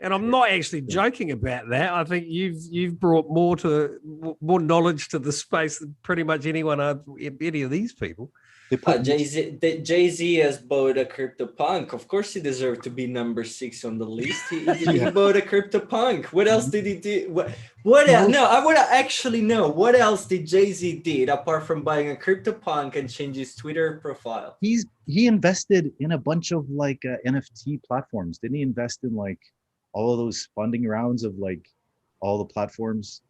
[SPEAKER 3] And I'm not actually joking about that. I think you've brought more knowledge to the space than pretty much any of these people.
[SPEAKER 2] Jay-Z has bought a CryptoPunk. Of course, he deserved to be number 6 on the list. He bought a CryptoPunk. What else did he do? What else? No, I want to actually know what else did Jay-Z did apart from buying a CryptoPunk and change his Twitter profile.
[SPEAKER 1] He invested in a bunch of like NFT platforms. Didn't he invest in like all of those funding rounds of like all the platforms?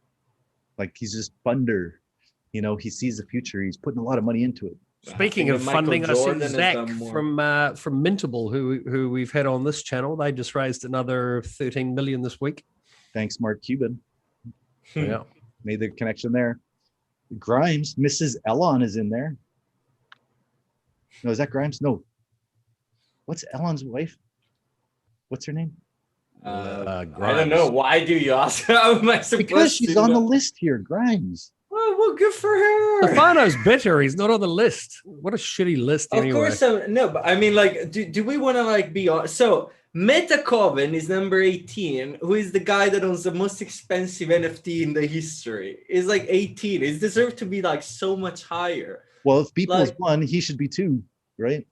[SPEAKER 1] Like he's just funder. You know, he sees the future. He's putting a lot of money into it.
[SPEAKER 3] Speaking of funding, I see Zach from Mintable, who we've had on this channel. They just raised another 13 million this week.
[SPEAKER 1] Thanks, Mark Cuban.
[SPEAKER 3] Yeah,
[SPEAKER 1] made the connection there. Grimes, Mrs. Elon is in there. No, is that Grimes? No. What's Elon's wife? What's her name?
[SPEAKER 2] I don't know. Why do you ask? How am I supposed
[SPEAKER 1] because she's on the list here, Grimes.
[SPEAKER 2] Well, good for her.
[SPEAKER 3] Stefano's bitter. He's not on the list. What a shitty list.
[SPEAKER 2] Of
[SPEAKER 3] anyway.
[SPEAKER 2] course, no. But I mean, like, do we want to like be on? So Meta Coven is number 18, who is the guy that owns the most expensive NFT in the history. Is like 18. It deserves to be like so much higher.
[SPEAKER 1] Well, if Beeple's 1, he should be 2, right?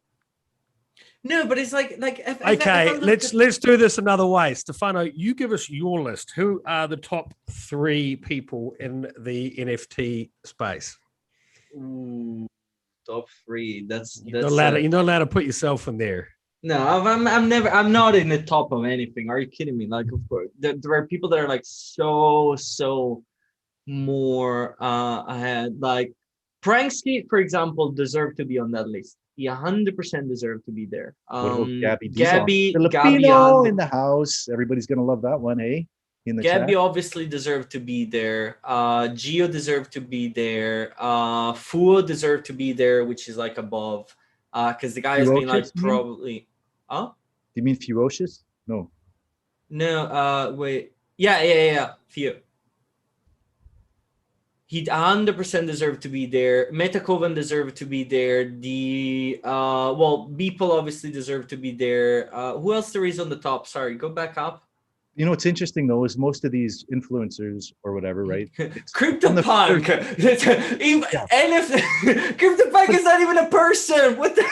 [SPEAKER 2] No, but it's like
[SPEAKER 3] okay. Let's do this another way. Stefano, you give us your list. Who are the top 3 people in the NFT space?
[SPEAKER 2] Ooh, top 3.
[SPEAKER 3] You're not allowed to put yourself in there.
[SPEAKER 2] No, I'm not in the top of anything. Are you kidding me? Like, of course, there are people that are like so more ahead. Like Pranksky, for example, deserve to be on that list. He 100% deserve to be there. Gabby
[SPEAKER 1] Filipino in the house. Everybody's gonna love that one, hey? In the
[SPEAKER 2] Gabby
[SPEAKER 1] chat.
[SPEAKER 2] obviously deserved to be there. Gio deserved to be there. Fuo deserved to be there, which is like above. Because the guy has been like probably. Huh?
[SPEAKER 1] Do you mean ferocious? No.
[SPEAKER 2] No. Wait. Yeah. Fuo. He 100% deserved to be there. Metacoven deserved to be there. Beeple obviously deserved to be there. Who else there is on the top? Sorry, go back up.
[SPEAKER 1] You know what's interesting though is most of these influencers or whatever, right?
[SPEAKER 2] CryptoPunk. CryptoPunk is not even a person. What the?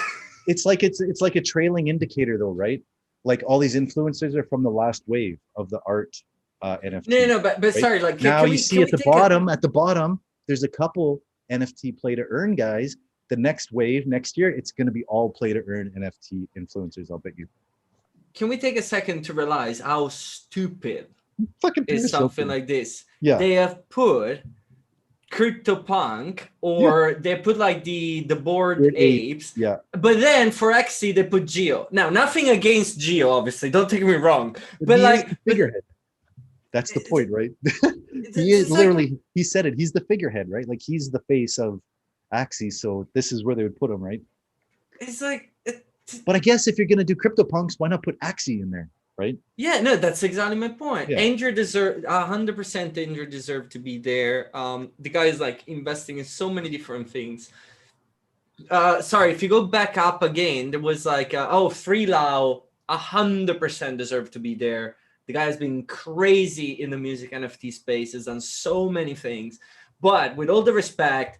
[SPEAKER 1] It's like a trailing indicator though, right? Like all these influencers are from the last wave of the art. NFT.
[SPEAKER 2] No, but right? Sorry, like
[SPEAKER 1] now you see at the bottom, there's a couple NFT play to earn guys. The next wave next year, it's going to be all play to earn NFT influencers. I'll bet you.
[SPEAKER 2] Can we take a second to realize how stupid
[SPEAKER 1] is
[SPEAKER 2] something like this?
[SPEAKER 1] Yeah,
[SPEAKER 2] they have put CryptoPunk or they put like the Bored Apes.
[SPEAKER 1] Yeah,
[SPEAKER 2] but then for Axie they put Geo. Now nothing against Geo, obviously. Don't take me wrong, but like
[SPEAKER 1] figurehead. That's the point, right? He is literally, he said it. He's the figurehead, right? Like he's the face of Axie. So this is where they would put him, right?
[SPEAKER 2] It's like,
[SPEAKER 1] but I guess if you're going to do CryptoPunks, why not put Axie in there, right?
[SPEAKER 2] Yeah, no, that's exactly my point.
[SPEAKER 1] Yeah.
[SPEAKER 2] Andrew deserved 100%. Andrew deserved to be there. The guy is like investing in so many different things. Sorry, if you go back up again, there was like, 3Lau 100% deserved to be there. The guy has been crazy in the music NFT space, has done so many things. But with all the respect,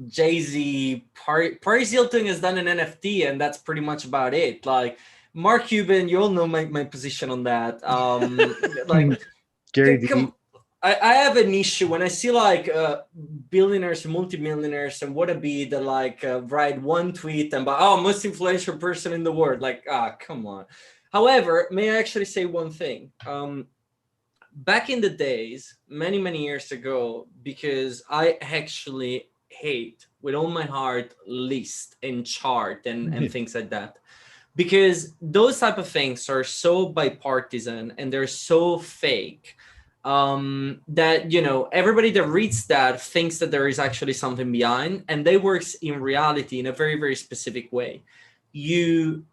[SPEAKER 2] Jay-Z, Paris Hilton has done an NFT, and that's pretty much about it. Like Mark Cuban, you all know my position on that. Like
[SPEAKER 1] Gary V.
[SPEAKER 2] I have an issue when I see like billionaires and multimillionaires and wannabe that like write one tweet and most influential person in the world. Like, come on. However, may I actually say one thing? Back in the days, many years ago, because I actually hate with all my heart list and chart and things like that, because those type of things are so bipartisan and they're so fake that, you know, everybody that reads that thinks that there is actually something behind, and they works in reality in a very specific way. You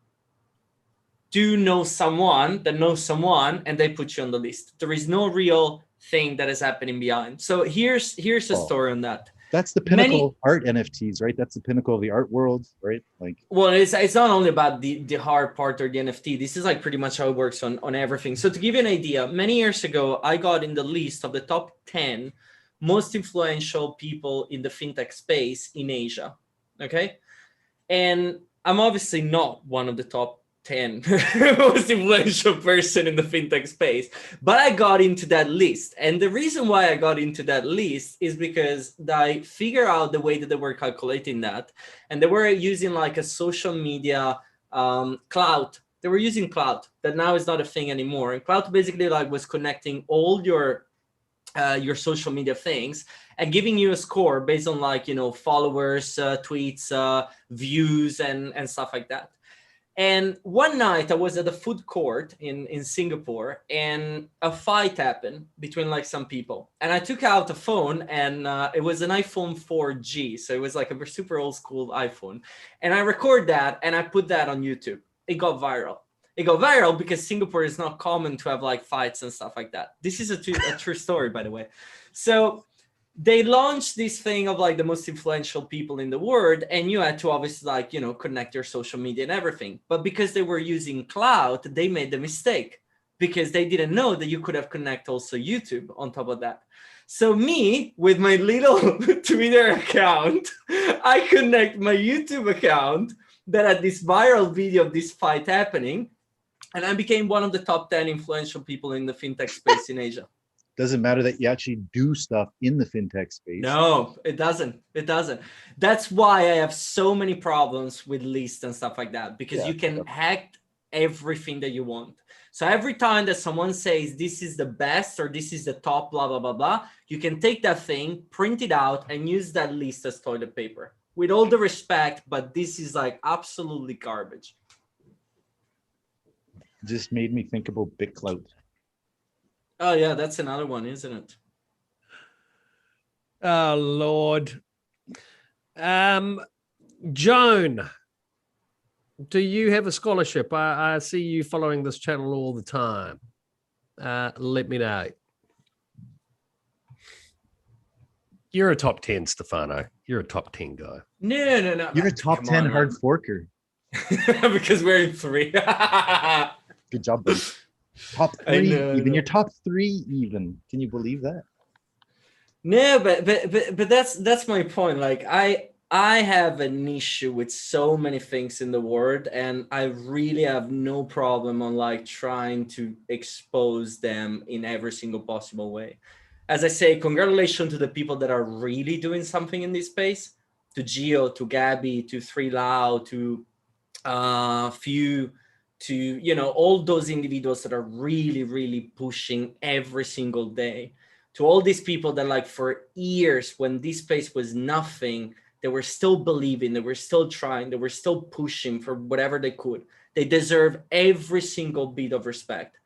[SPEAKER 2] do know someone that knows someone and they put you on the list. There is no real thing that is happening behind. So here's a story on that.
[SPEAKER 1] That's the pinnacle of art NFTs, right? That's the pinnacle of the art world, right? Like,
[SPEAKER 2] well, it's not only about the hard part or the NFT. This is like pretty much how it works on everything. So to give you an idea, many years ago, I got in the list of the top 10 most influential people in the fintech space in Asia. Okay. And I'm obviously not one of the top 10 most influential person in the fintech space, but I got into that list. And the reason why I got into that list is because I figured out the way that they were calculating that, and they were using like a social media cloud. They were using cloud that now is not a thing anymore. And cloud basically like was connecting all your social media things and giving you a score based on like, you know, followers, tweets, views, and stuff like that. And one night I was at a food court in Singapore, and a fight happened between like some people. And I took out a phone, and it was an iPhone 4G. So it was like a super old school iPhone. And I record that and I put that on YouTube. It got viral. It got viral because Singapore is not common to have like fights and stuff like that. This is a true story, by the way. So they launched this thing of like the most influential people in the world, and you had to obviously like, you know, connect your social media and everything. But because they were using cloud, they made the mistake because they didn't know that you could have connect also YouTube on top of that. So me, with my little Twitter account, I connect my YouTube account that had this viral video of this fight happening, and I became one of the top 10 influential people in the fintech space in Asia.
[SPEAKER 1] Doesn't matter that you actually do stuff in the fintech space.
[SPEAKER 2] No, it doesn't. It doesn't. That's why I have so many problems with lists and stuff like that, because you can hack everything that you want. So every time that someone says this is the best or this is the top, blah, blah, blah, blah, you can take that thing, print it out, and use that list as toilet paper. With all the respect, but this is like absolutely garbage.
[SPEAKER 1] Just made me think about BitClout.
[SPEAKER 2] Oh yeah, that's another one, isn't it?
[SPEAKER 3] Oh Lord. Joan, do you have a scholarship? I see you following this channel all the time. Let me know. You're a top 10, Stefano. You're a top 10 guy.
[SPEAKER 2] No.
[SPEAKER 1] You're a top 10 hard forker.
[SPEAKER 2] Because we're in 3.
[SPEAKER 1] Good job, buddy. Top 3, even your top 3 even. Can you believe that?
[SPEAKER 2] No, but that's my point. Like I have an issue with so many things in the world, and I really have no problem on like trying to expose them in every single possible way. As I say, congratulations to the people that are really doing something in this space, to Gio, to Gabby, to 3Lau, to Few, to, you know, all those individuals that are really pushing every single day, to all these people that like for years when this space was nothing, they were still believing, they were still trying, they were still pushing for whatever they could. They deserve every single bit of respect.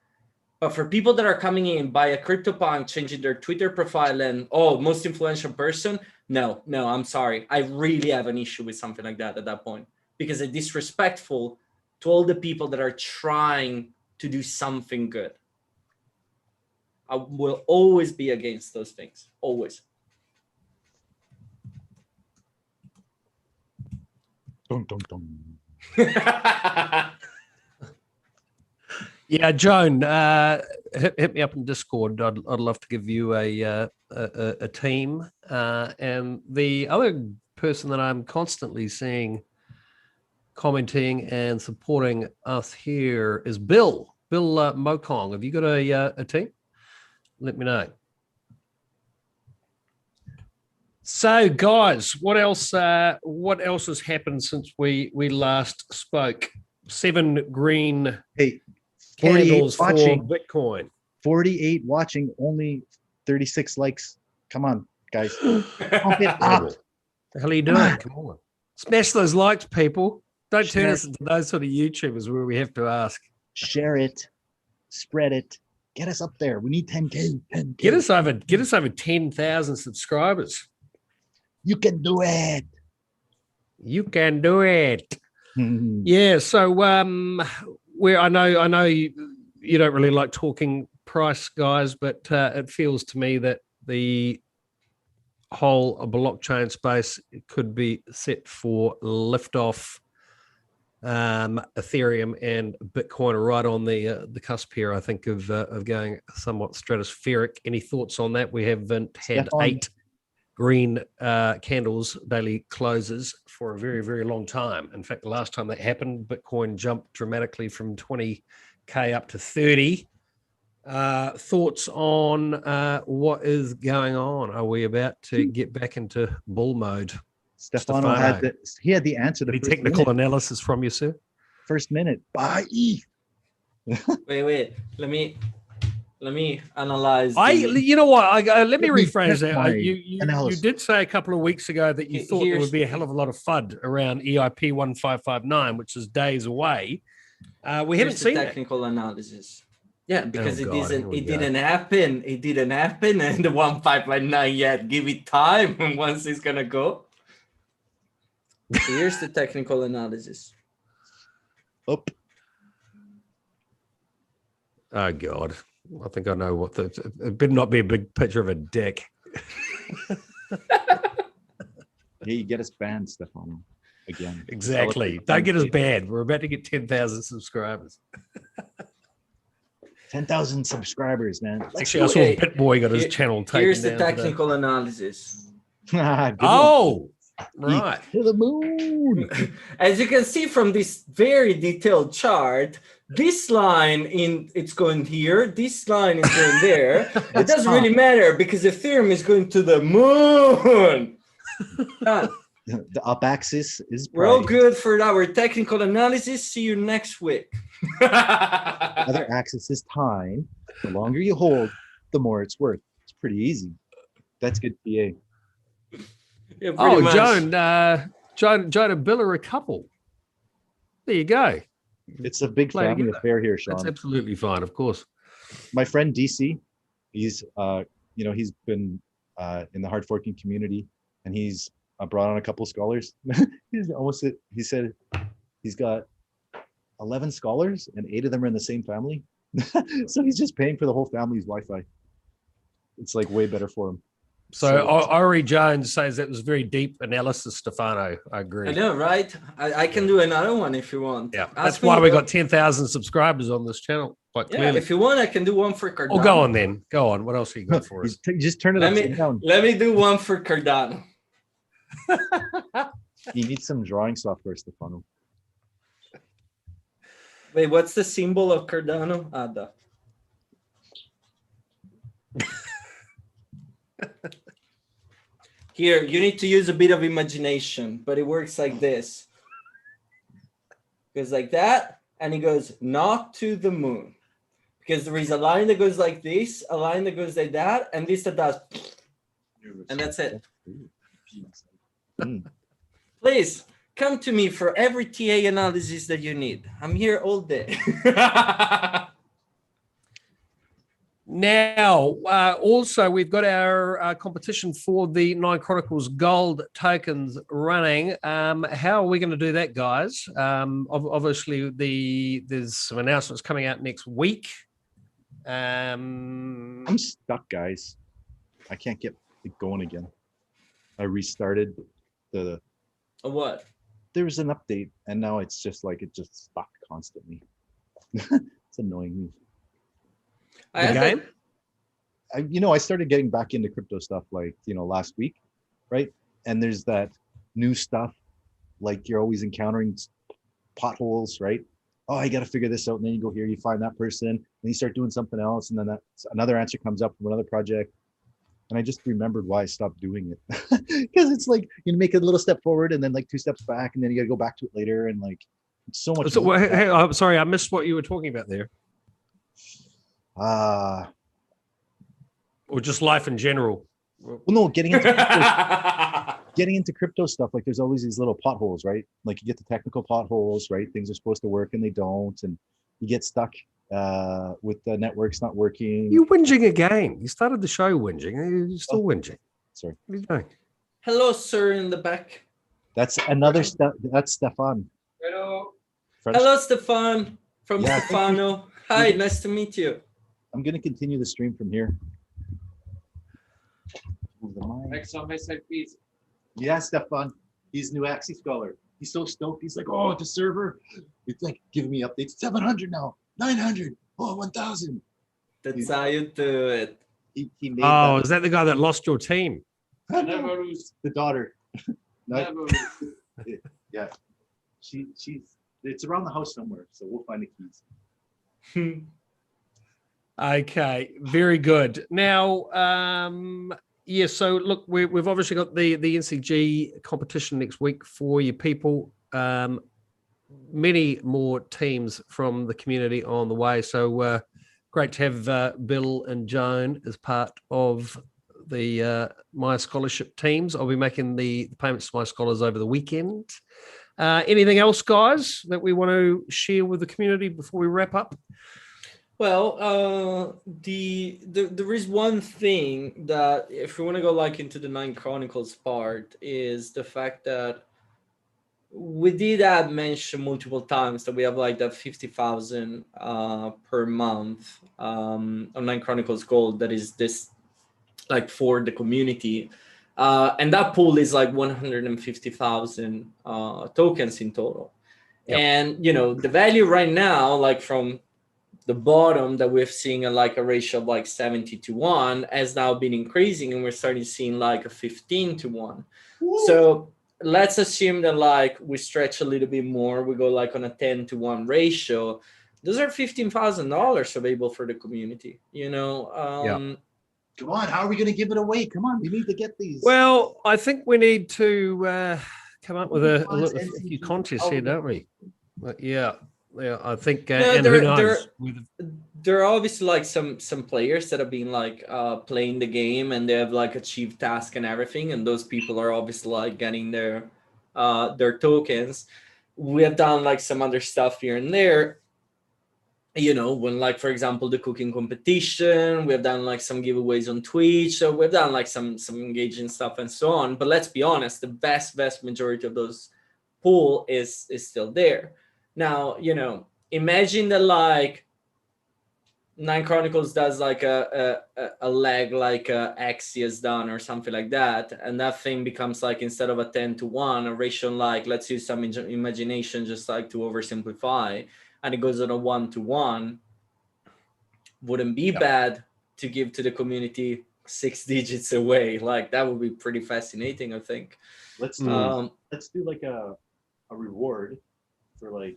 [SPEAKER 2] But for people that are coming in by a CryptoPunk, changing their Twitter profile and, most influential person, no, I'm sorry. I really have an issue with something like that at that point, because it's disrespectful to all the people that are trying to do something good. I will always be against those things, always.
[SPEAKER 1] Dun, dun, dun.
[SPEAKER 3] Yeah, Joan, hit me up in Discord. I'd love to give you a team. And the other person that I'm constantly seeing commenting and supporting us here is Bill Mokong. Have you got a team? Let me know. So, guys, what else has happened since we last spoke? 7 green
[SPEAKER 1] Hey, 48
[SPEAKER 3] candles for
[SPEAKER 1] watching.
[SPEAKER 3] Bitcoin.
[SPEAKER 1] 48 watching, only 36 likes. Come on, guys. Pump it up.
[SPEAKER 3] The hell are you doing? Come on. Smash those likes, people. Don't turn us into those sort of YouTubers where we have to ask.
[SPEAKER 1] Share it. Spread it. Get us up there. We need 10K. 10K.
[SPEAKER 3] Get us over 10,000 subscribers.
[SPEAKER 1] You can do it.
[SPEAKER 3] You can do it. Yeah. So I know you don't really like talking price, guys, but it feels to me that the whole blockchain space could be set for liftoff. Ethereum and Bitcoin are right on the cusp here, I think, of going somewhat stratospheric. Any thoughts on that? We haven't had 8 green candles daily closes for a very, very long time. In fact, the last time that happened, Bitcoin jumped dramatically from 20K up to 30. Thoughts on what is going on? Are we about to get back into bull mode?
[SPEAKER 1] Stefano had the answer.
[SPEAKER 3] The technical analysis from you, sir.
[SPEAKER 1] First minute. Buy ETH.
[SPEAKER 2] Wait. Let me analyze.
[SPEAKER 3] You know what? Let me rephrase that. You did say a couple of weeks ago that you thought there would be a hell of a lot of FUD around EIP 1559, which is days away. We haven't seen
[SPEAKER 2] technical analysis. Yeah, because it didn't happen. It didn't happen, and the 1559 yet. Give it time, and once it's gonna go. So here's the technical analysis.
[SPEAKER 1] Up.
[SPEAKER 3] Oh God, I think I know what it better not be a big picture of a dick.
[SPEAKER 1] Yeah, you get us banned, Stefano. Again.
[SPEAKER 3] Exactly. Don't get us banned. We're about to get 10,000 subscribers.
[SPEAKER 1] 10,000 subscribers, man.
[SPEAKER 3] Actually, I saw BitBoy got his channel taken down.
[SPEAKER 2] Here's the technical analysis.
[SPEAKER 3] Right.
[SPEAKER 1] To the moon.
[SPEAKER 2] As you can see from this very detailed chart, this line it's going here, this line is going there. It doesn't really matter because Ethereum is going to the moon.
[SPEAKER 1] The up axis is
[SPEAKER 2] we're all good for our technical analysis. See you next week.
[SPEAKER 1] Other axis is time. The longer you hold, the more it's worth. It's pretty easy. That's good PA.
[SPEAKER 2] Yeah,
[SPEAKER 3] Joan and Bill are a couple. There you go.
[SPEAKER 1] It's a big family affair here, Sean.
[SPEAKER 3] That's absolutely fine, of course.
[SPEAKER 1] My friend DC, he's he's been in the hard forking community, and he's brought on a couple scholars. He said he's got 11 scholars, and 8 of them are in the same family. So he's just paying for the whole family's Wi-Fi. It's like way better for him.
[SPEAKER 3] So Ori Jones says that was very deep analysis, Stefano. I agree.
[SPEAKER 2] I know, right? I can do another one if you want.
[SPEAKER 3] Yeah, that's why we got 10,000 subscribers on this channel. Quite clearly.
[SPEAKER 2] Yeah, if you want, I can do one for Cardano.
[SPEAKER 3] Oh, go on then. Go on. What else are you got for us?
[SPEAKER 1] Just turn it upside down.
[SPEAKER 2] Let me do one for Cardano.
[SPEAKER 1] You need some drawing software, Stefano.
[SPEAKER 2] Wait, what's the symbol of Cardano? ADA. Here, you need to use a bit of imagination, but it works like this. It goes like that, and it goes not to the moon. Because there is a line that goes like this, a line that goes like that, and this that does. And that's it. Please, come to me for every TA analysis that you need. I'm here all day.
[SPEAKER 3] Now, also, we've got our competition for the Nine Chronicles gold tokens running. How are we going to do that, guys? Obviously, there's some announcements coming out next week.
[SPEAKER 1] I'm stuck, guys. I can't get it going again. I restarted the...
[SPEAKER 2] What?
[SPEAKER 1] There was an update, and now it's just like it just stuck constantly. It's annoying me.
[SPEAKER 3] I
[SPEAKER 1] started getting back into crypto stuff like, last week, right? And there's that new stuff, like you're always encountering potholes, right? Oh, I got to figure this out. And then you go here, you find that person, and you start doing something else. And then another answer comes up from another project. And I just remembered why I stopped doing it. Because it's like you make a little step forward and then like 2 steps back, and then you got to go back to it later, and like it's so much.
[SPEAKER 3] So, hey, I'm sorry, I missed what you were talking about there. Or just life in general.
[SPEAKER 1] Well, no, getting into crypto stuff, like there's always these little potholes, right? Like you get the technical potholes, right? Things are supposed to work and they don't, and you get stuck with the networks not working.
[SPEAKER 3] You whinging again. You started the show whinging. You're still whinging.
[SPEAKER 1] Sorry.
[SPEAKER 3] What are you doing?
[SPEAKER 2] Hello, sir, in the back.
[SPEAKER 1] That's another step. That's Stefan.
[SPEAKER 2] Hello.
[SPEAKER 1] French.
[SPEAKER 2] Hello, Stefan from Stefano. Hi, nice to meet you.
[SPEAKER 1] I'm going to continue the stream from here.
[SPEAKER 4] Next on my side, please.
[SPEAKER 1] Yeah, Stefan. He's new Axie Scholar. He's so stoked. He's like, oh, the server. It's like giving me updates. 700 now. 900. Oh, 1,000.
[SPEAKER 2] That's how you do it.
[SPEAKER 1] He made
[SPEAKER 3] is that the guy that lost your team?
[SPEAKER 4] Never lose.
[SPEAKER 1] The daughter.
[SPEAKER 4] Never lose.
[SPEAKER 1] Yeah. It's around the house somewhere, so we'll find the keys.
[SPEAKER 3] Okay, very good. Now, yeah, so look, we've obviously got the NCG competition next week for you people. Many more teams from the community on the way. So great to have Bill and Joan as part of the My Scholarship teams. I'll be making the payments to my scholars over the weekend. Anything else, guys, that we want to share with the community before we wrap up?
[SPEAKER 2] Well, there is one thing that if we want to go like into the Nine Chronicles part is the fact that we did mention multiple times that we have like that 50,000 per month on Nine Chronicles Gold. That is this like for the community. And that pool is like 150,000 tokens in total. Yep. And, you know, the value right now, like from the bottom that we're seeing like a ratio of like 70-1 has now been increasing, and we're starting seeing like a 15-1. Woo. So let's assume that like we stretch a little bit more, we go like on a 10-1 ratio. Those are $15,000 available for the community, you know?
[SPEAKER 3] Yeah.
[SPEAKER 1] Come on, how are we going to give it away? Come on, we need to get these.
[SPEAKER 3] Well, I think we need to come up with a few contests here, don't we? But yeah, I think. And who knows?
[SPEAKER 2] There are obviously like some players that have been like playing the game and they have like achieved tasks and everything, and those people are obviously like getting their tokens. We have done like some other stuff here and there. You know, when like, for example, the cooking competition, we've done like some giveaways on Twitch. So we've done like some engaging stuff and so on. But let's be honest, the vast majority of those pool is still there. Now, you know, imagine that like Nine Chronicles does like a leg like Axie has done or something like that. And that thing becomes like, instead of a 10-1, a ratio like, let's use some imagination just like to oversimplify. And it goes on a 1-1, wouldn't be bad to give to the community 6 digits away. Like that would be pretty fascinating, I think.
[SPEAKER 1] Let's do like a reward for like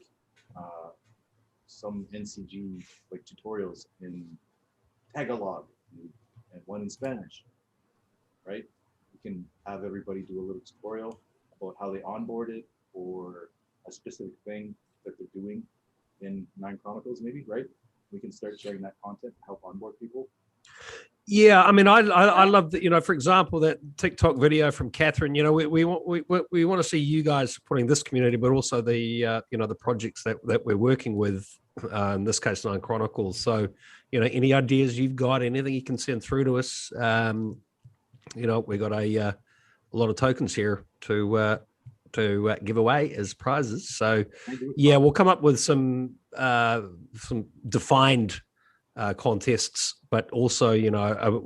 [SPEAKER 1] some NCG like tutorials in Tagalog and one in Spanish, right? We can have everybody do a little tutorial about how they onboard it or a specific thing that they're doing in Nine Chronicles, maybe, right? We can start sharing that content to help onboard people.
[SPEAKER 3] Yeah, I mean, I love that. You know, for example, that TikTok video from Catherine. You know, we want to see you guys supporting this community, but also the you know, the projects that we're working with. In this case, Nine Chronicles. So, you know, any ideas you've got, anything you can send through to us. You know, we got a lot of tokens here to give away as prizes. So yeah, we'll come up with some defined contests, but also, you know,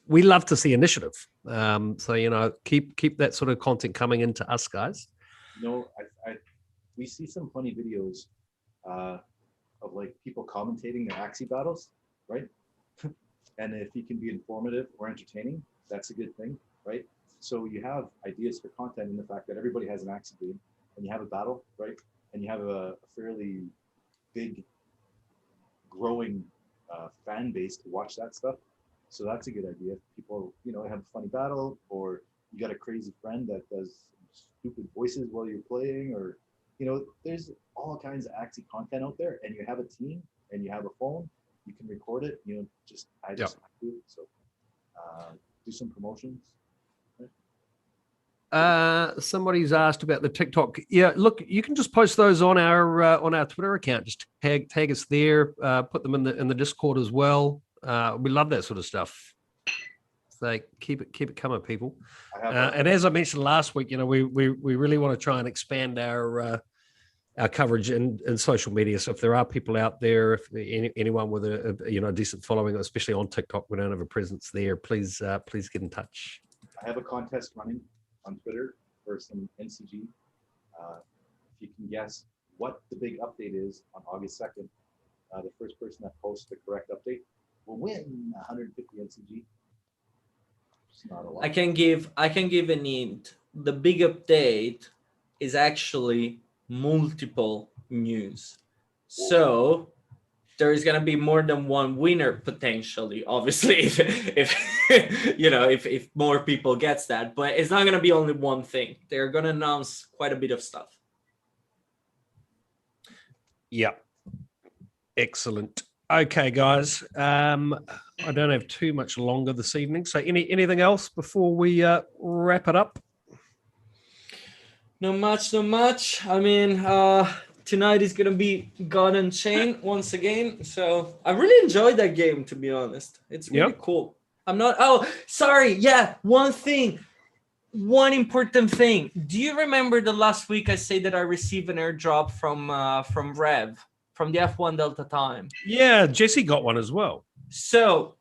[SPEAKER 3] we love to see initiative. So, you know, keep that sort of content coming into us, guys.
[SPEAKER 1] You know, we see some funny videos of like people commentating their Axie battles, right? And if you can be informative or entertaining, that's a good thing, right? So you have ideas for content in the fact that everybody has an Axie game and you have a battle, right? And you have a fairly big growing fan base to watch that stuff. So that's a good idea. People, have a funny battle, or you got a crazy friend that does stupid voices while you're playing, or there's all kinds of Axie content out there, and you have a team and you have a phone, you can record it. I do it. So do some promotions.
[SPEAKER 3] Somebody's asked about the TikTok. Yeah, look, you can just post those on our Twitter account. Just tag us there. Put them in the Discord as well. We love that sort of stuff. So keep it coming, people. And as I mentioned last week, we really want to try and expand our coverage in social media. So if there are people out there, if anyone with a decent following, especially on TikTok, we don't have a presence there, please get in touch.
[SPEAKER 1] I have a contest running on Twitter for some NCG. If you can guess what the big update is on August 2nd, the first person that posts the correct update will win 150 NCG. It's not a lot.
[SPEAKER 2] I can give an hint. The big update is actually multiple news. So there is gonna be more than one winner potentially, obviously, if more people gets that, but it's not gonna be only one thing. They're gonna announce quite a bit of stuff.
[SPEAKER 3] Yeah. Excellent. Okay, guys. I don't have too much longer this evening. So anything else before we wrap it up?
[SPEAKER 2] Not much. I mean, tonight is gonna be God and Chen once again. So I really enjoyed that game, to be honest. It's really cool. One important thing. Do you remember the last week I said that I received an airdrop from Rev, from the F1 Delta time?
[SPEAKER 3] Yeah, Jesse got one as well.
[SPEAKER 2] So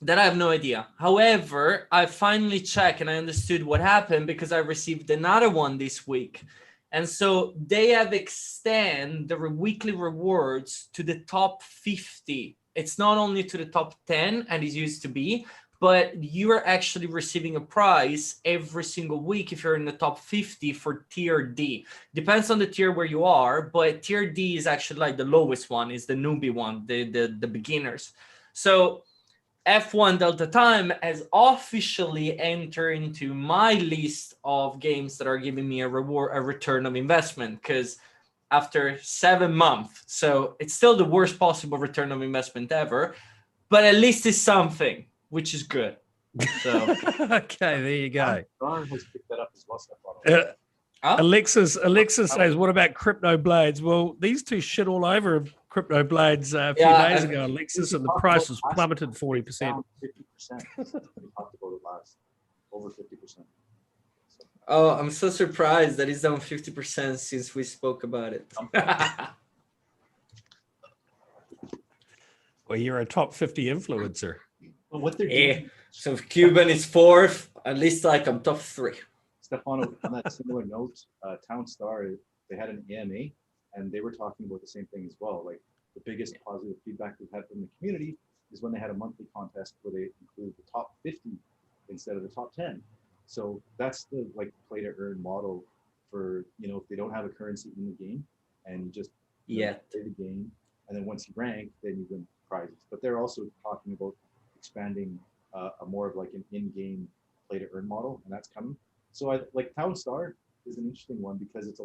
[SPEAKER 2] that I have no idea. However, I finally checked and I understood what happened because I received another one this week. And so they have extended the weekly rewards to the top 50. It's not only to the top 10 and it used to be, but you are actually receiving a prize every single week if you're in the top 50 for tier D. Depends on the tier where you are, but tier D is actually like the lowest one, is the newbie one, the beginners. So F1 Delta Time has officially entered into my list of games that are giving me a return of investment, because after 7 months, so it's still the worst possible return of investment ever, but at least it's something, which is good. So
[SPEAKER 3] okay, there you go.
[SPEAKER 1] Ron has picked that up as well.
[SPEAKER 3] Alexis says, what about crypto blades? Well, these two shit all over crypto blades a few days ago, Alexis, and the price was plummeted 40%.
[SPEAKER 1] 50%. We talked about it last. Over 50%.
[SPEAKER 2] Oh, I'm so surprised that it's down 50% since we spoke about it.
[SPEAKER 1] Well,
[SPEAKER 3] you're a top 50 influencer.
[SPEAKER 1] Well, what they're doing.
[SPEAKER 2] So if Cuban is 4th, at least like I'm top 3.
[SPEAKER 1] Stefano, on that similar note, Town Star, they had an AMA, and they were talking about the same thing as well. Like, the biggest positive feedback we've had from the community is when they had a monthly contest where they include the top 50 instead of the top 10. So that's the play to earn model for, if they don't have a currency in the game and you just play the game, and then once you rank, then you win prizes. But they're also talking about expanding a more of like an in-game play to earn model, and that's coming. So Town Star is an interesting one because it's a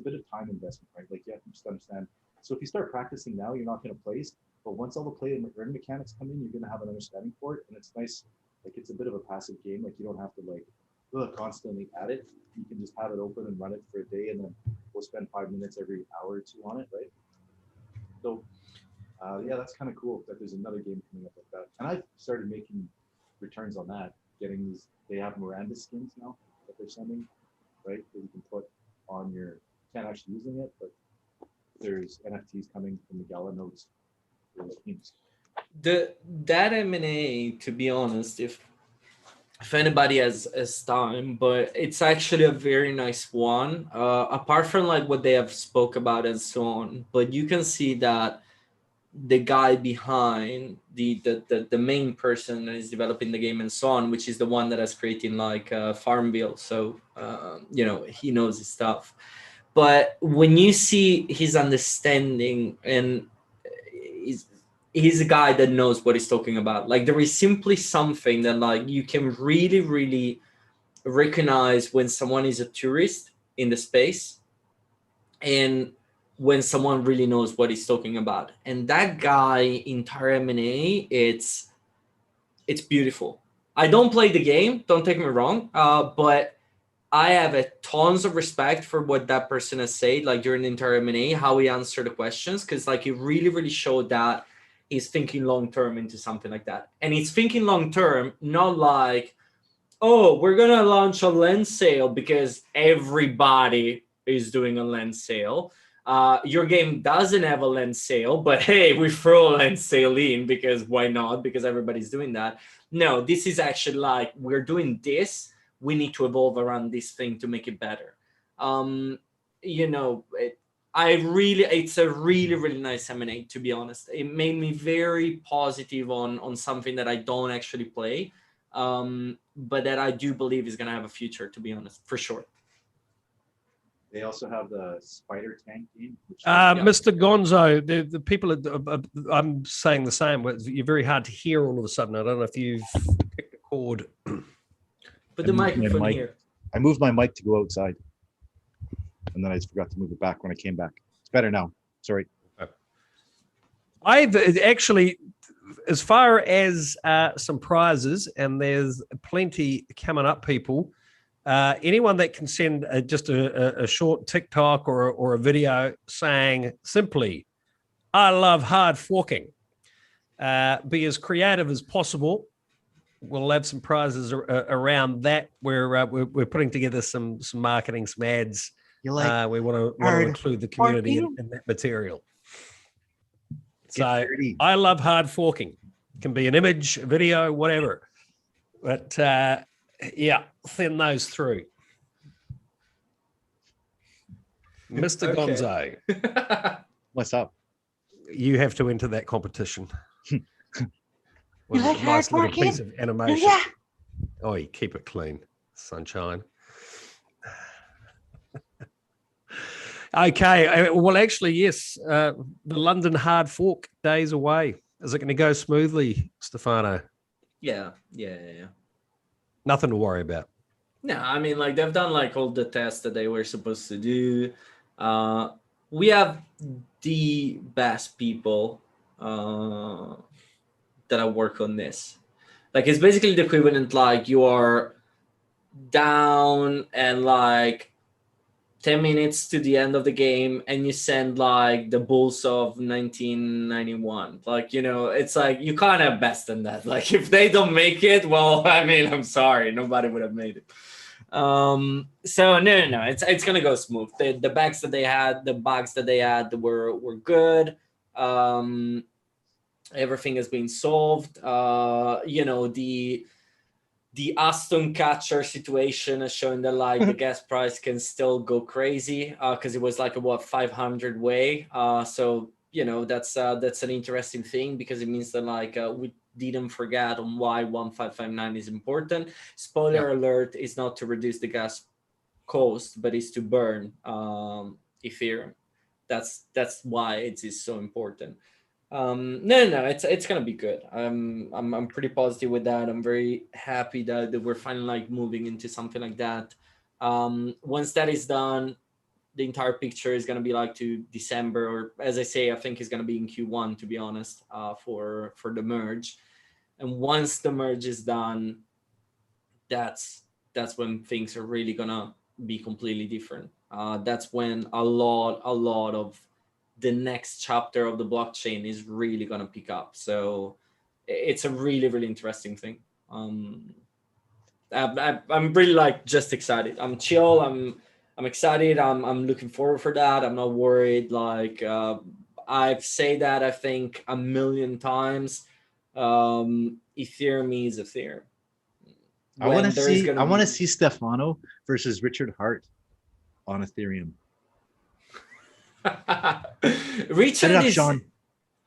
[SPEAKER 1] bit of time investment, right? Like, you have to just understand. So if you start practicing now, you're not going to place, but once all the play and earn mechanics come in, you're going to have an understanding for it, and it's nice. Like, it's a bit of a passive game. Like, you don't have to constantly add it. You can just have it open and run it for a day, and then we'll spend 5 minutes every hour or two on it, right? So that's kind of cool that there's another game coming up like that. And I've started making returns on that, getting these. They have Miranda skins now that they're sending, right? That you can put on your. Can't actually using it, but there's NFTs coming from the Gala notes.
[SPEAKER 2] That M&A, to be honest, if anybody has time, but it's actually a very nice one. Apart from like what they have spoke about and so on, but you can see that the guy behind the main person that is developing the game and so on, which is the one that is creating like Farmville, so he knows his stuff. But when you see his understanding and he's a guy that knows what he's talking about. Like there is simply something that like you can really, really recognize when someone is a tourist in the space and when someone really knows what he's talking about. And that guy in Terra M&A, it's beautiful. I don't play the game, don't take me wrong, but I have a tons of respect for what that person has said, like during the entire M&A, how he answered the questions, because like it really, really showed that he's thinking long-term into something like that. And he's thinking long-term, not like, oh, we're going to launch a lens sale because everybody is doing a lens sale. Your game doesn't have a lens sale, but hey, we throw a lens sale in because why not? Because everybody's doing that. No, this is actually like, we're doing this. We need to evolve around this thing to make it better. You know, it's a really, really nice M&A, to be honest. It made me very positive on something that I don't actually play, but that I do believe is going to have a future, to be honest, for sure.
[SPEAKER 1] They also have the Spider Tank game.
[SPEAKER 3] Mr. Gonzo, the people, I'm saying the same. You're very hard to hear all of a sudden. I don't know if you've picked a chord.
[SPEAKER 2] Put the microphone here.
[SPEAKER 1] I moved my mic to go outside, and then I forgot to move it back when I came back. It's better now. Sorry.
[SPEAKER 3] I've actually, as far as some prizes, and there's plenty coming up, people. Anyone that can send just a short TikTok or a video saying simply, "I love hard forking," be as creative as possible. We'll have some prizes around that. We're putting together some marketing, some ads.
[SPEAKER 1] You like
[SPEAKER 3] we want to include the community in that material. So I love hard forking. It can be an image, a video, whatever. But yeah, send those through. Mr. Gonzo.
[SPEAKER 1] What's up?
[SPEAKER 3] You have to enter that competition. With a nice little piece of animation. Yeah. Oh, you keep it clean, sunshine. Okay. Well, actually, yes. The London hard fork days away. Is it going to go smoothly, Stefano?
[SPEAKER 2] Yeah.
[SPEAKER 3] Nothing to worry about.
[SPEAKER 2] No, I mean, like they've done like all the tests that they were supposed to do. We have the best people that I work on this. Like it's basically the equivalent, like you are down and like 10 minutes to the end of the game and you send like the Bulls of 1991. Like, you know, it's like you can't have best than that. Like if they don't make it, well, I mean, I'm sorry, nobody would have made it. So no, it's gonna go smooth. The bugs that they had were good. Everything has been solved. You know, the Aston catcher situation has shown that like the gas price can still go crazy because it was like a 500 way. So you know that's an interesting thing because it means that like we didn't forget on why 1559 is important. Spoiler alert: is not to reduce the gas cost, but is to burn Ethereum. That's why it is so important. No, it's gonna be good. I'm pretty positive with that. I'm very happy that we're finally like moving into something like that. Once that is done, the entire picture is gonna be like to December, or as I say, I think it's gonna be in Q1 to be honest, for the merge. And once the merge is done, that's when things are really gonna be completely different. That's when a lot of the next chapter of the blockchain is really going to pick up. So it's a really, really interesting thing. I'm really like just excited. I'm chill. I'm excited. I'm looking forward for that. I'm not worried. Like I've said that I think a million times. Ethereum is Ethereum.
[SPEAKER 1] I want to see Stefano versus Richard Hart on Ethereum.
[SPEAKER 2] Richard
[SPEAKER 1] Set it up, Sean.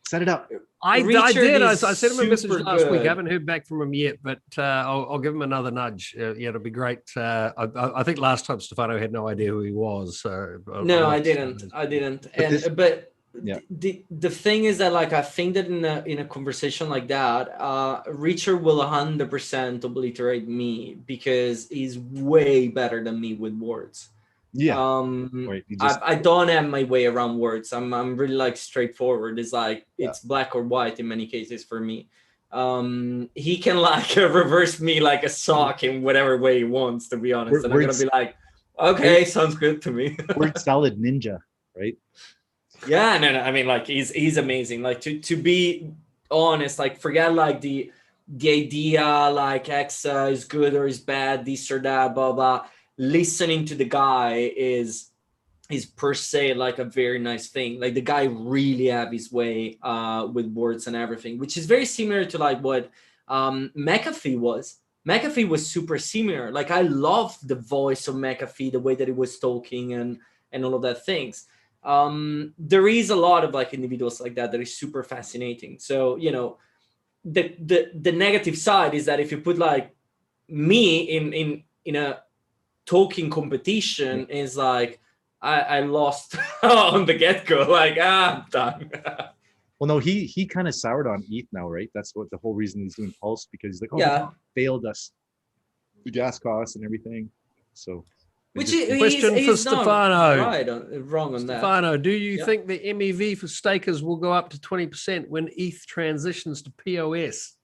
[SPEAKER 1] Set it up.
[SPEAKER 3] I did. I sent him a message last week. I haven't heard back from him yet, but I'll give him another nudge. Yeah, it'll be great. I think last time Stefano had no idea who he was. So
[SPEAKER 2] no, I didn't. And but
[SPEAKER 1] Yeah.
[SPEAKER 2] The thing is that, like, I think that in a conversation like that, Richard will 100% obliterate me because he's way better than me with words.
[SPEAKER 1] Yeah. Right.
[SPEAKER 2] I don't have my way around words. I'm really like straightforward. It's like it's black or white in many cases for me. He can like reverse me like a sock in whatever way he wants, to be honest. And I'm gonna be like, okay, sounds good to me.
[SPEAKER 1] Word salad ninja, right?
[SPEAKER 2] Yeah, no, I mean, like, he's amazing. Like, to be honest, like, forget like the idea like X is good or is bad, this or that, blah blah. Listening to the guy is per se like a very nice thing. Like, the guy really have his way with words and everything, which is very similar to like what McAfee was. McAfee was super similar. Like, I loved the voice of McAfee, the way that he was talking and all of that things. There is a lot of like individuals like that is super fascinating. So, you know, the negative side is that if you put like me in a talking competition, is like I lost on the get-go. Like, I'm done.
[SPEAKER 1] Well, no, he kind of soured on ETH now, right? That's what the whole reason he's doing Pulse, because he's like, oh,
[SPEAKER 2] yeah,
[SPEAKER 1] failed us, the gas costs and everything. So,
[SPEAKER 2] which
[SPEAKER 3] question for Stefano.
[SPEAKER 2] Right, wrong on that.
[SPEAKER 3] Stefano, do you think the MEV for stakers will go up to 20% when ETH transitions to POS?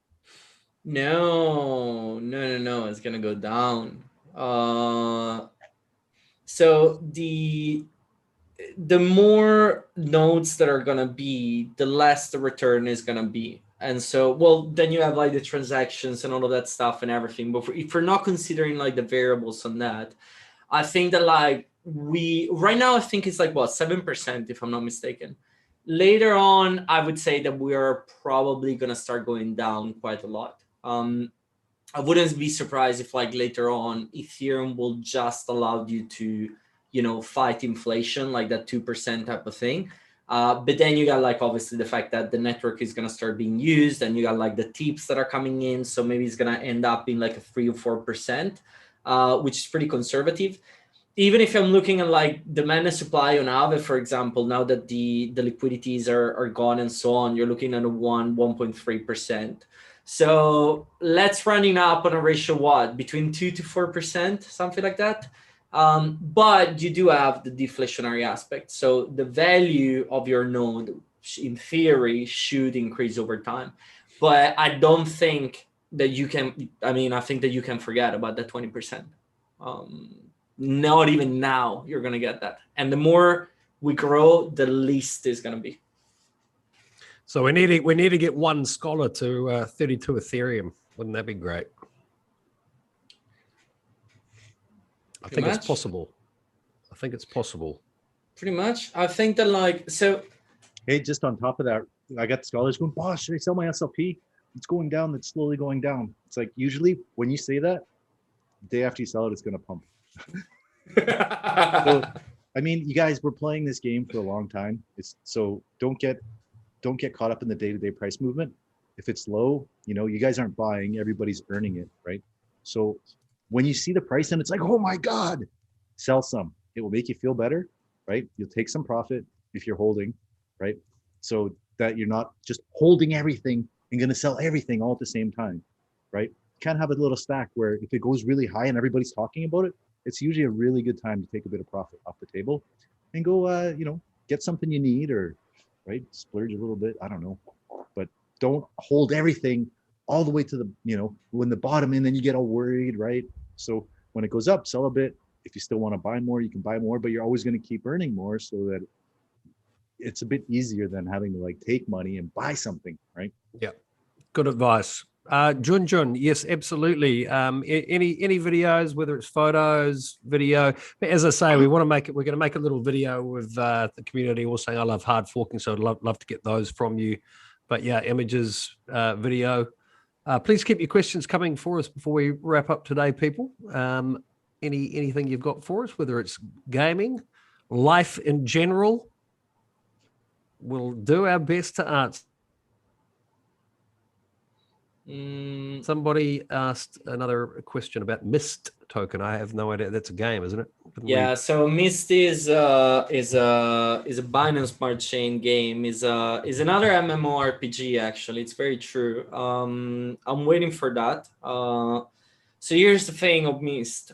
[SPEAKER 2] No, it's gonna go down. So the more nodes that are gonna be, the less the return is gonna be. And so, well, then you have like the transactions and all of that stuff and everything. But if we're not considering like the variables on that, I think that like right now, I think it's like what, 7%, if I'm not mistaken. Later on, I would say that we are probably gonna start going down quite a lot. I wouldn't be surprised if like later on Ethereum will just allow you to, you know, fight inflation, like that 2% type of thing. But then you got like obviously the fact that the network is gonna start being used, and you got like the tips that are coming in. So maybe it's gonna end up being like a 3 or 4%, which is pretty conservative. Even if I'm looking at like demand and supply on Aave, for example, now that the liquidities are gone and so on, you're looking at a 1.3%. So let's running up on a ratio, what, between 2 to 4%, something like that. But you do have the deflationary aspect. So the value of your node, in theory, should increase over time. But I don't think that you can, I think that you can forget about that 20%. Not even now you're going to get that. And the more we grow, the least is going to be.
[SPEAKER 3] So we need to get one scholar to 32 Ethereum. Wouldn't that be great? I think it's possible.
[SPEAKER 2] Pretty much. I think that like, so.
[SPEAKER 1] Hey, just on top of that, I got scholars going, boss, should I sell my SLP? It's going down. It's slowly going down. It's like, usually when you say that, the day after you sell it, it's going to pump. So, I mean, you guys were playing this game for a long time. So don't get caught up in the day-to-day price movement. If it's low, you know, you guys aren't buying, everybody's earning it, right? So when you see the price and it's like, oh my God, sell some. It will make you feel better, right? You'll take some profit if you're holding, right? So that you're not just holding everything and going to sell everything all at the same time, right? You can't have a little stack where if it goes really high and everybody's talking about it, it's usually a really good time to take a bit of profit off the table and go, you know, get something you need, or right, splurge a little bit, I don't know, but don't hold everything all the way to the, you know, when the bottom, and then you get all worried, right? So when it goes up, sell a bit. If you still want to buy more, you can buy more, but you're always going to keep earning more, so that it's a bit easier than having to like take money and buy something, right?
[SPEAKER 3] Yeah, good advice. Jun, yes, absolutely. Any videos, whether it's photos, video, but as I say, we're going to make a little video with the community all saying I love hard forking, so I'd love to get those from you. But yeah, images, video. Please keep your questions coming for us before we wrap up today, people. Anything you've got for us, whether it's gaming, life in general, we'll do our best to answer. Somebody asked another question about Mist token. I have no idea. That's a game, isn't it?
[SPEAKER 2] Yeah, so Mist is a Binance Smart Chain game. Is another MMORPG actually. It's very true. I'm waiting for that. So here's the thing of Mist.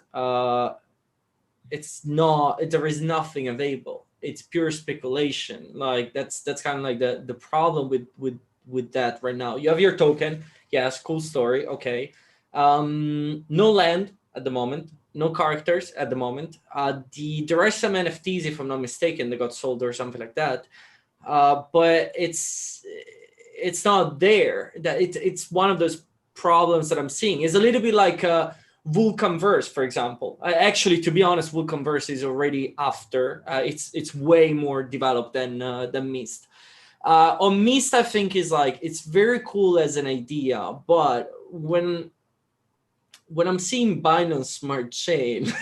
[SPEAKER 2] It's not. There is nothing available. It's pure speculation. Like that's kind of like the problem with that right now. You have your token. Yes, cool story. Okay. No land at the moment. No characters at the moment. There are some NFTs, if I'm not mistaken, that got sold or something like that. But it's not there. That it's one of those problems that I'm seeing. It's a little bit like Vulcanverse, for example. Actually, to be honest, Vulcanverse is already after. It's way more developed than Mist. On Mist, I think is like it's very cool as an idea, but when I'm seeing Binance Smart Chain,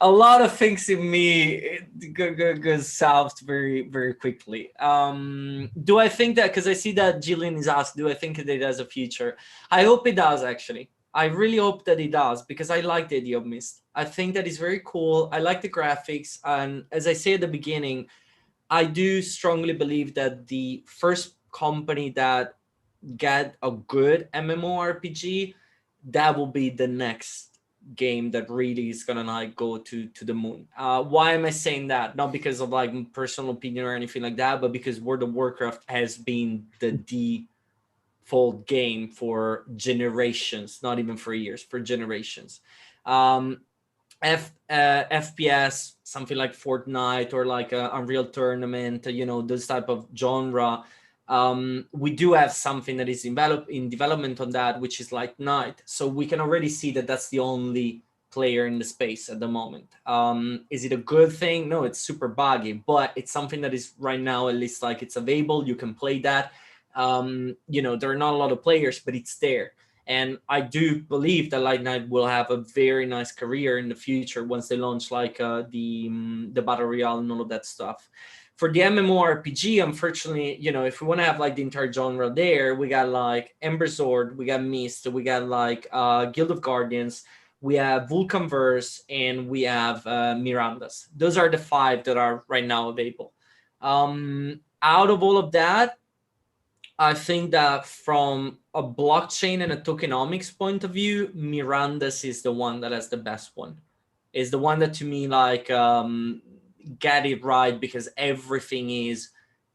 [SPEAKER 2] a lot of things in me goes south very, very quickly. Do I think that, because I see that Jillian is asked, do I think that it has a future? I hope it does, actually. I really hope that it does, because I like the idea of Mist. I think that is very cool. I like the graphics. And as I say at the beginning, I do strongly believe that the first company that get a good MMORPG, that will be the next game that really is gonna like go to the moon. Why am I saying that? Not because of like personal opinion or anything like that, but because World of Warcraft has been the default game for generations, not even for years, for generations. FPS, something like Fortnite or like Unreal Tournament, those type of genre. We do have something that is in development on that, which is like Knight. So we can already see that that's the only player in the space at the moment. Is it a good thing? No, it's super buggy, but it's something that is right now, at least like it's available. You can play that. There are not a lot of players, but it's there. And I do believe that Light Knight will have a very nice career in the future once they launch like the Battle Royale and all of that stuff. For the MMORPG, unfortunately, if we want to have like the entire genre there, we got like Ember Sword, we got Mist, we got like Guild of Guardians, we have Vulcanverse, and we have Miranda's. Those are the 5 that are right now available. Out of all of that, I think that from a blockchain and a tokenomics point of view, Miranda's is the one that has the best one. Is the one that to me like get it right, because everything is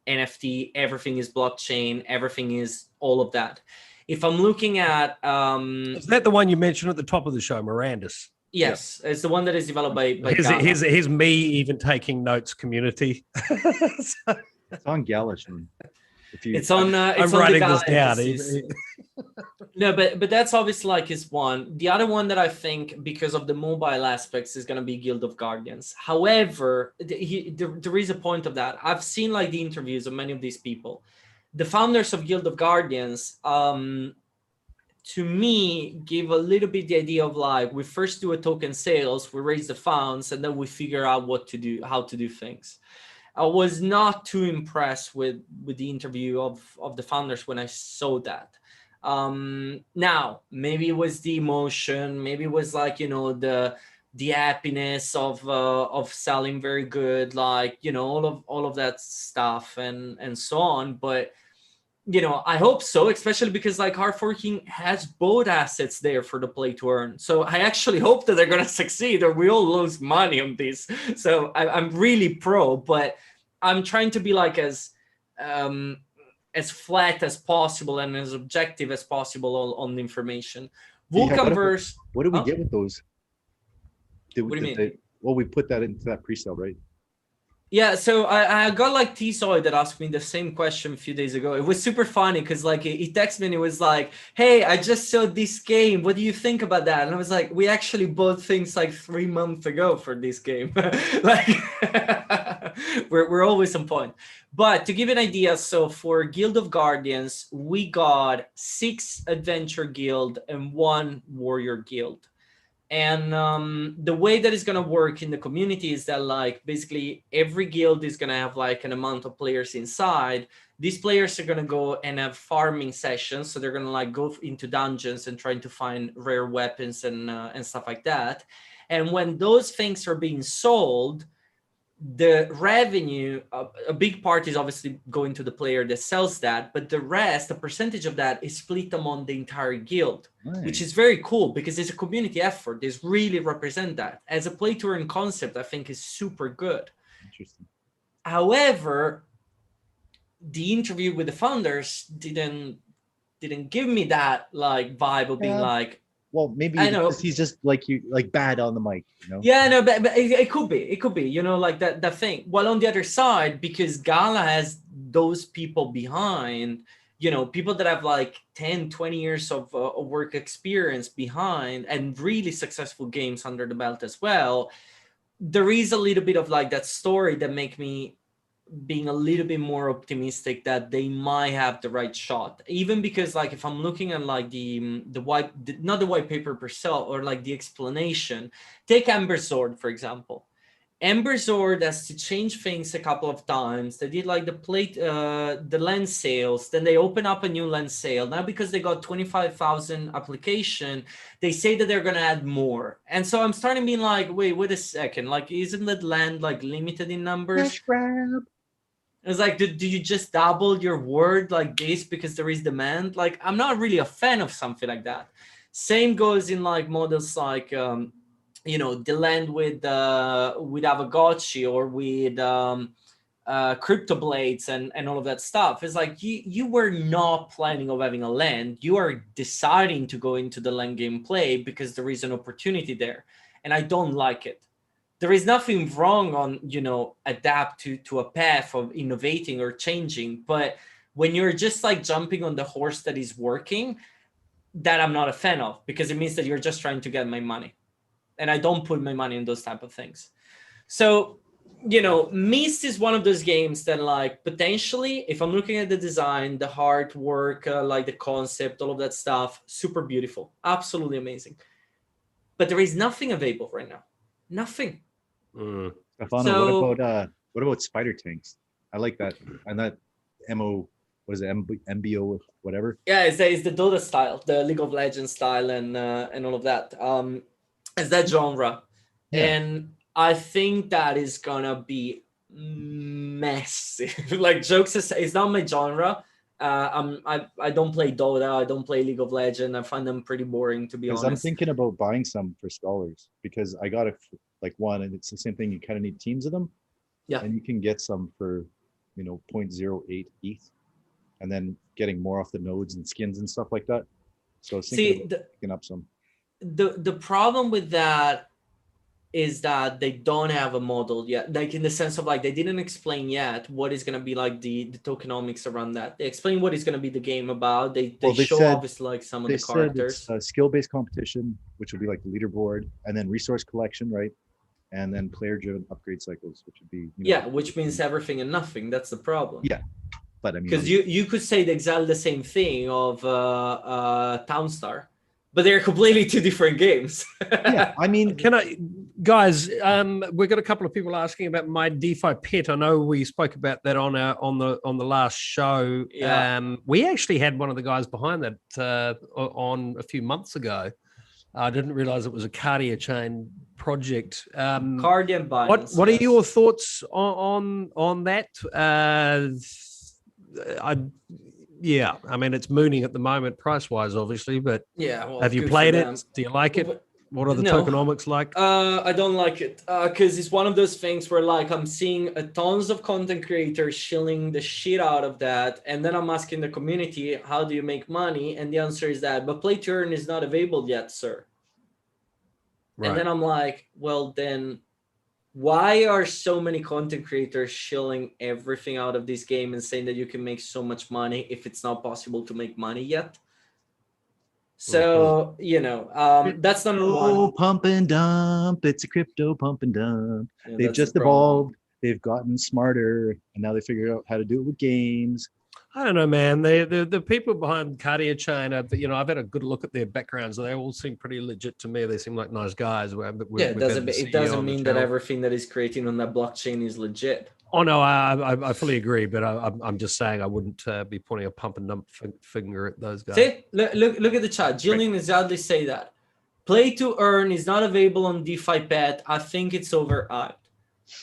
[SPEAKER 2] NFT, everything is blockchain, everything is all of that. If I'm looking at
[SPEAKER 3] is that the one you mentioned at the top of the show, Miranda's?
[SPEAKER 2] Yes, it's the one that is developed by
[SPEAKER 3] here's me even taking notes, community.
[SPEAKER 1] It's on Gala, Sean.
[SPEAKER 2] It's on
[SPEAKER 3] I'm writing this down.
[SPEAKER 2] No, but that's obviously like his one. The other one that I think, because of the mobile aspects, is going to be Guild of Guardians. However, there is a point of that. I've seen like the interviews of many of these people. The founders of Guild of Guardians, to me, give a little bit the idea of like, we first do a token sales, we raise the funds, and then we figure out what to do, how to do things. I was not too impressed with the interview of the founders when I saw that. Now, maybe it was the emotion, maybe it was like, the happiness of selling very good, like, all of that stuff and so on. But, I hope so, especially because like Hart Forking has both assets there for the play to earn. So I actually hope that they're going to succeed, or we all lose money on this. So I'm really pro, but I'm trying to be like as flat as possible and as objective as possible on the information. Vulcanverse.
[SPEAKER 1] What do we get with those?
[SPEAKER 2] What do you mean?
[SPEAKER 1] Well, we put that into that pre-sale, right?
[SPEAKER 2] Yeah, so I got like T-Soy that asked me the same question a few days ago. It was super funny because like he texted me and it was like, hey, I just saw this game. What do you think about that? And I was like, we actually bought things like 3 months ago for this game. Like we're always on point. But to give an idea, so for Guild of Guardians, we got 6 Adventure Guild and 1 Warrior Guild. And the way that it's going to work in the community is that like basically every guild is going to have like an amount of players inside. These players are going to go and have farming sessions. So they're going to like go into dungeons and trying to find rare weapons and stuff like that. And when those things are being sold, the revenue, a big part is obviously going to the player that sells that, but the rest, the percentage of that is split among the entire guild, which is very cool because it's a community effort. This really represent that. As a play to earn concept, I think is super good.
[SPEAKER 1] Interesting.
[SPEAKER 2] However, the interview with the founders didn't give me that like vibe of being like,
[SPEAKER 1] well, maybe
[SPEAKER 2] I know
[SPEAKER 1] he's just like you, like bad on the mic, you know?
[SPEAKER 2] Yeah, no, but it could be, you know, like that thing. While on the other side, because Gala has those people behind, you know, people that have like 10, 20 years of work experience behind and really successful games under the belt as well. There is a little bit of like that story that make me being a little bit more optimistic that they might have the right shot, even because like if I'm looking at like not the white paper per se or like the explanation, take Ember Sword for example. Ember Sword has to change things a couple of times. They did like the lens sales, then they open up a new lens sale. Now because they got 25,000 application, they say that they're gonna add more. And so I'm starting being like, wait a second, like isn't that land like limited in numbers? It's like, did you just double your word like this because there is demand? Like, I'm not really a fan of something like that. Same goes in like models like, you know, the land with Avagotchi or with Crypto Blades and all of that stuff. It's like you were not planning of having a land. You are deciding to go into the land game play because there is an opportunity there. And I don't like it. There is nothing wrong on, you know, adapt to a path of innovating or changing. But when you're just like jumping on the horse that is working, that I'm not a fan of because it means that you're just trying to get my money. And I don't put my money in those type of things. So, you know, Myst is one of those games that like potentially, if I'm looking at the design, the hard work, like the concept, all of that stuff, super beautiful, absolutely amazing. But there is nothing available right now. Nothing.
[SPEAKER 1] Stefano,
[SPEAKER 2] So,
[SPEAKER 1] what about spider tanks? I like that. And that MO, what is it, MBO, whatever?
[SPEAKER 2] Yeah, it's the Dota style, the League of Legends style, and all of that. It's that genre, and I think that is gonna be massive. Like jokes aside, it's not my genre. I don't play Dota. I don't play League of Legends. I find them pretty boring, to be honest.
[SPEAKER 1] I'm thinking about buying some for scholars because I got like one, and it's the same thing. You kind of need teams of them, and you can get some for, you know, 0.08 ETH, and then getting more off the nodes and skins and stuff like that. So I was thinking about picking up some.
[SPEAKER 2] The problem with that is that they don't have a model yet, like in the sense of like they didn't explain yet what is going to be like the tokenomics around that. They explain what is going to be the game about. They show
[SPEAKER 1] said,
[SPEAKER 2] obviously like some of the characters.
[SPEAKER 1] It's a skill-based competition, which will be like the leaderboard, and then resource collection, right? And then player-driven upgrade cycles, which would be, you know,
[SPEAKER 2] which means everything and nothing. That's the problem.
[SPEAKER 1] Yeah, but I mean,
[SPEAKER 2] because you could say exactly the same thing of Townstar, but they're completely two different games.
[SPEAKER 1] Yeah, I mean,
[SPEAKER 3] guys, we've got a couple of people asking about my DeFi pet. I know we spoke about that on the last show.
[SPEAKER 2] Yeah.
[SPEAKER 3] We actually had one of the guys behind that on a few months ago. I didn't realize it was a Cardia chain project.
[SPEAKER 2] Cardia and Binance.
[SPEAKER 3] What are your thoughts on that? I mean, it's mooning at the moment, price wise, obviously. But have you played it? Do you like it? What are the tokenomics like?
[SPEAKER 2] I don't like it because it's one of those things where like I'm seeing tons of content creators shilling the shit out of that, and then I'm asking the community, how do you make money? And the answer is that, but play to earn is not available yet, sir. Right. And then I'm like, well, then why are so many content creators shilling everything out of this game and saying that you can make so much money if it's not possible to make money yet? So, you know, that's number one.
[SPEAKER 1] Pump and dump. It's a crypto pump and dump. Yeah, they've just evolved. They've gotten smarter, and now they figure out how to do it with games.
[SPEAKER 3] I don't know, man. The people behind Cartier Chain, I've had a good look at their backgrounds. They all seem pretty legit to me. They seem like nice guys.
[SPEAKER 2] It doesn't mean that everything that is creating on that blockchain is legit.
[SPEAKER 3] Oh no, I fully agree, but I'm just saying I wouldn't be pointing a pump and dump finger at those guys.
[SPEAKER 2] See, look at the chat. Jillian exactly say that. Play to earn is not available on DeFi Pet. I think it's overhyped.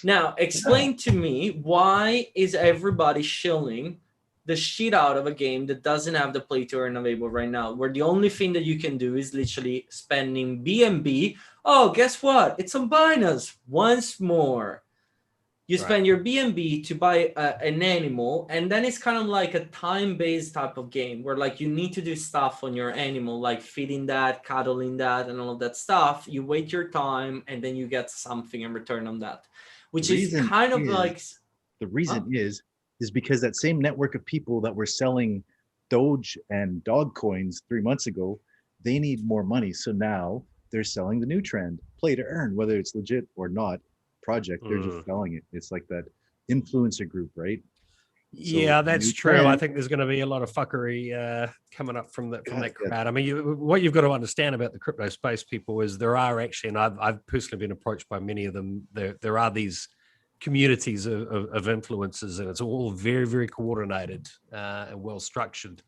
[SPEAKER 2] Now, explain to me, why is everybody shilling the shit out of a game that doesn't have the play to earn available right now, where the only thing that you can do is literally spending BNB. Oh, guess what? It's on Binance once more. You spend your BNB to buy an animal, and then it's kind of like a time-based type of game where like you need to do stuff on your animal, like feeding that, cuddling that, and all of that stuff. You wait your time, and then you get something in return on that, which is kind of like...
[SPEAKER 1] The reason is because that same network of people that were selling Doge and dog coins 3 months ago, they need more money. So now they're selling the new trend, play to earn, whether it's legit or not. Project, they're just selling it. It's like that influencer group, right?
[SPEAKER 3] Yeah, that's true. I think there's going to be a lot of fuckery coming up from that crowd. I mean, what you've got to understand about the crypto space, people, is there are actually, and I've personally been approached by many of them. There are these communities of influencers, and it's all very, very coordinated and well structured.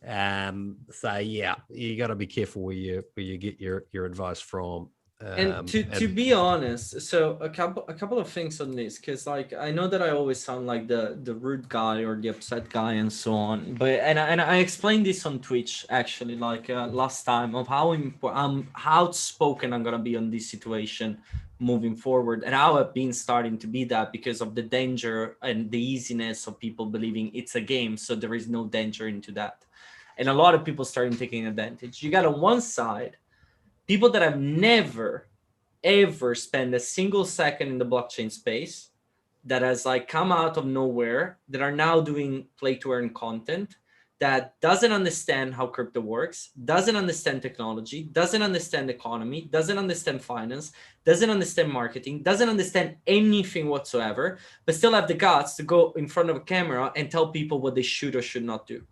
[SPEAKER 3] So yeah, you got to be careful where you get your advice from.
[SPEAKER 2] And to be honest, so a couple of things on this, because like I know that I always sound like the rude guy or the upset guy and so on, but and I explained this on Twitch actually, like last time, of how outspoken I'm gonna be on this situation moving forward, and how I've been starting to be that because of the danger and the easiness of people believing it's a game, so there is no danger into that, and a lot of people starting taking advantage. You got on one side people that have never, ever spent a single second in the blockchain space, that has like come out of nowhere, that are now doing play to earn content, that doesn't understand how crypto works, doesn't understand technology, doesn't understand economy, doesn't understand finance, doesn't understand marketing, doesn't understand anything whatsoever, but still have the guts to go in front of a camera and tell people what they should or should not do.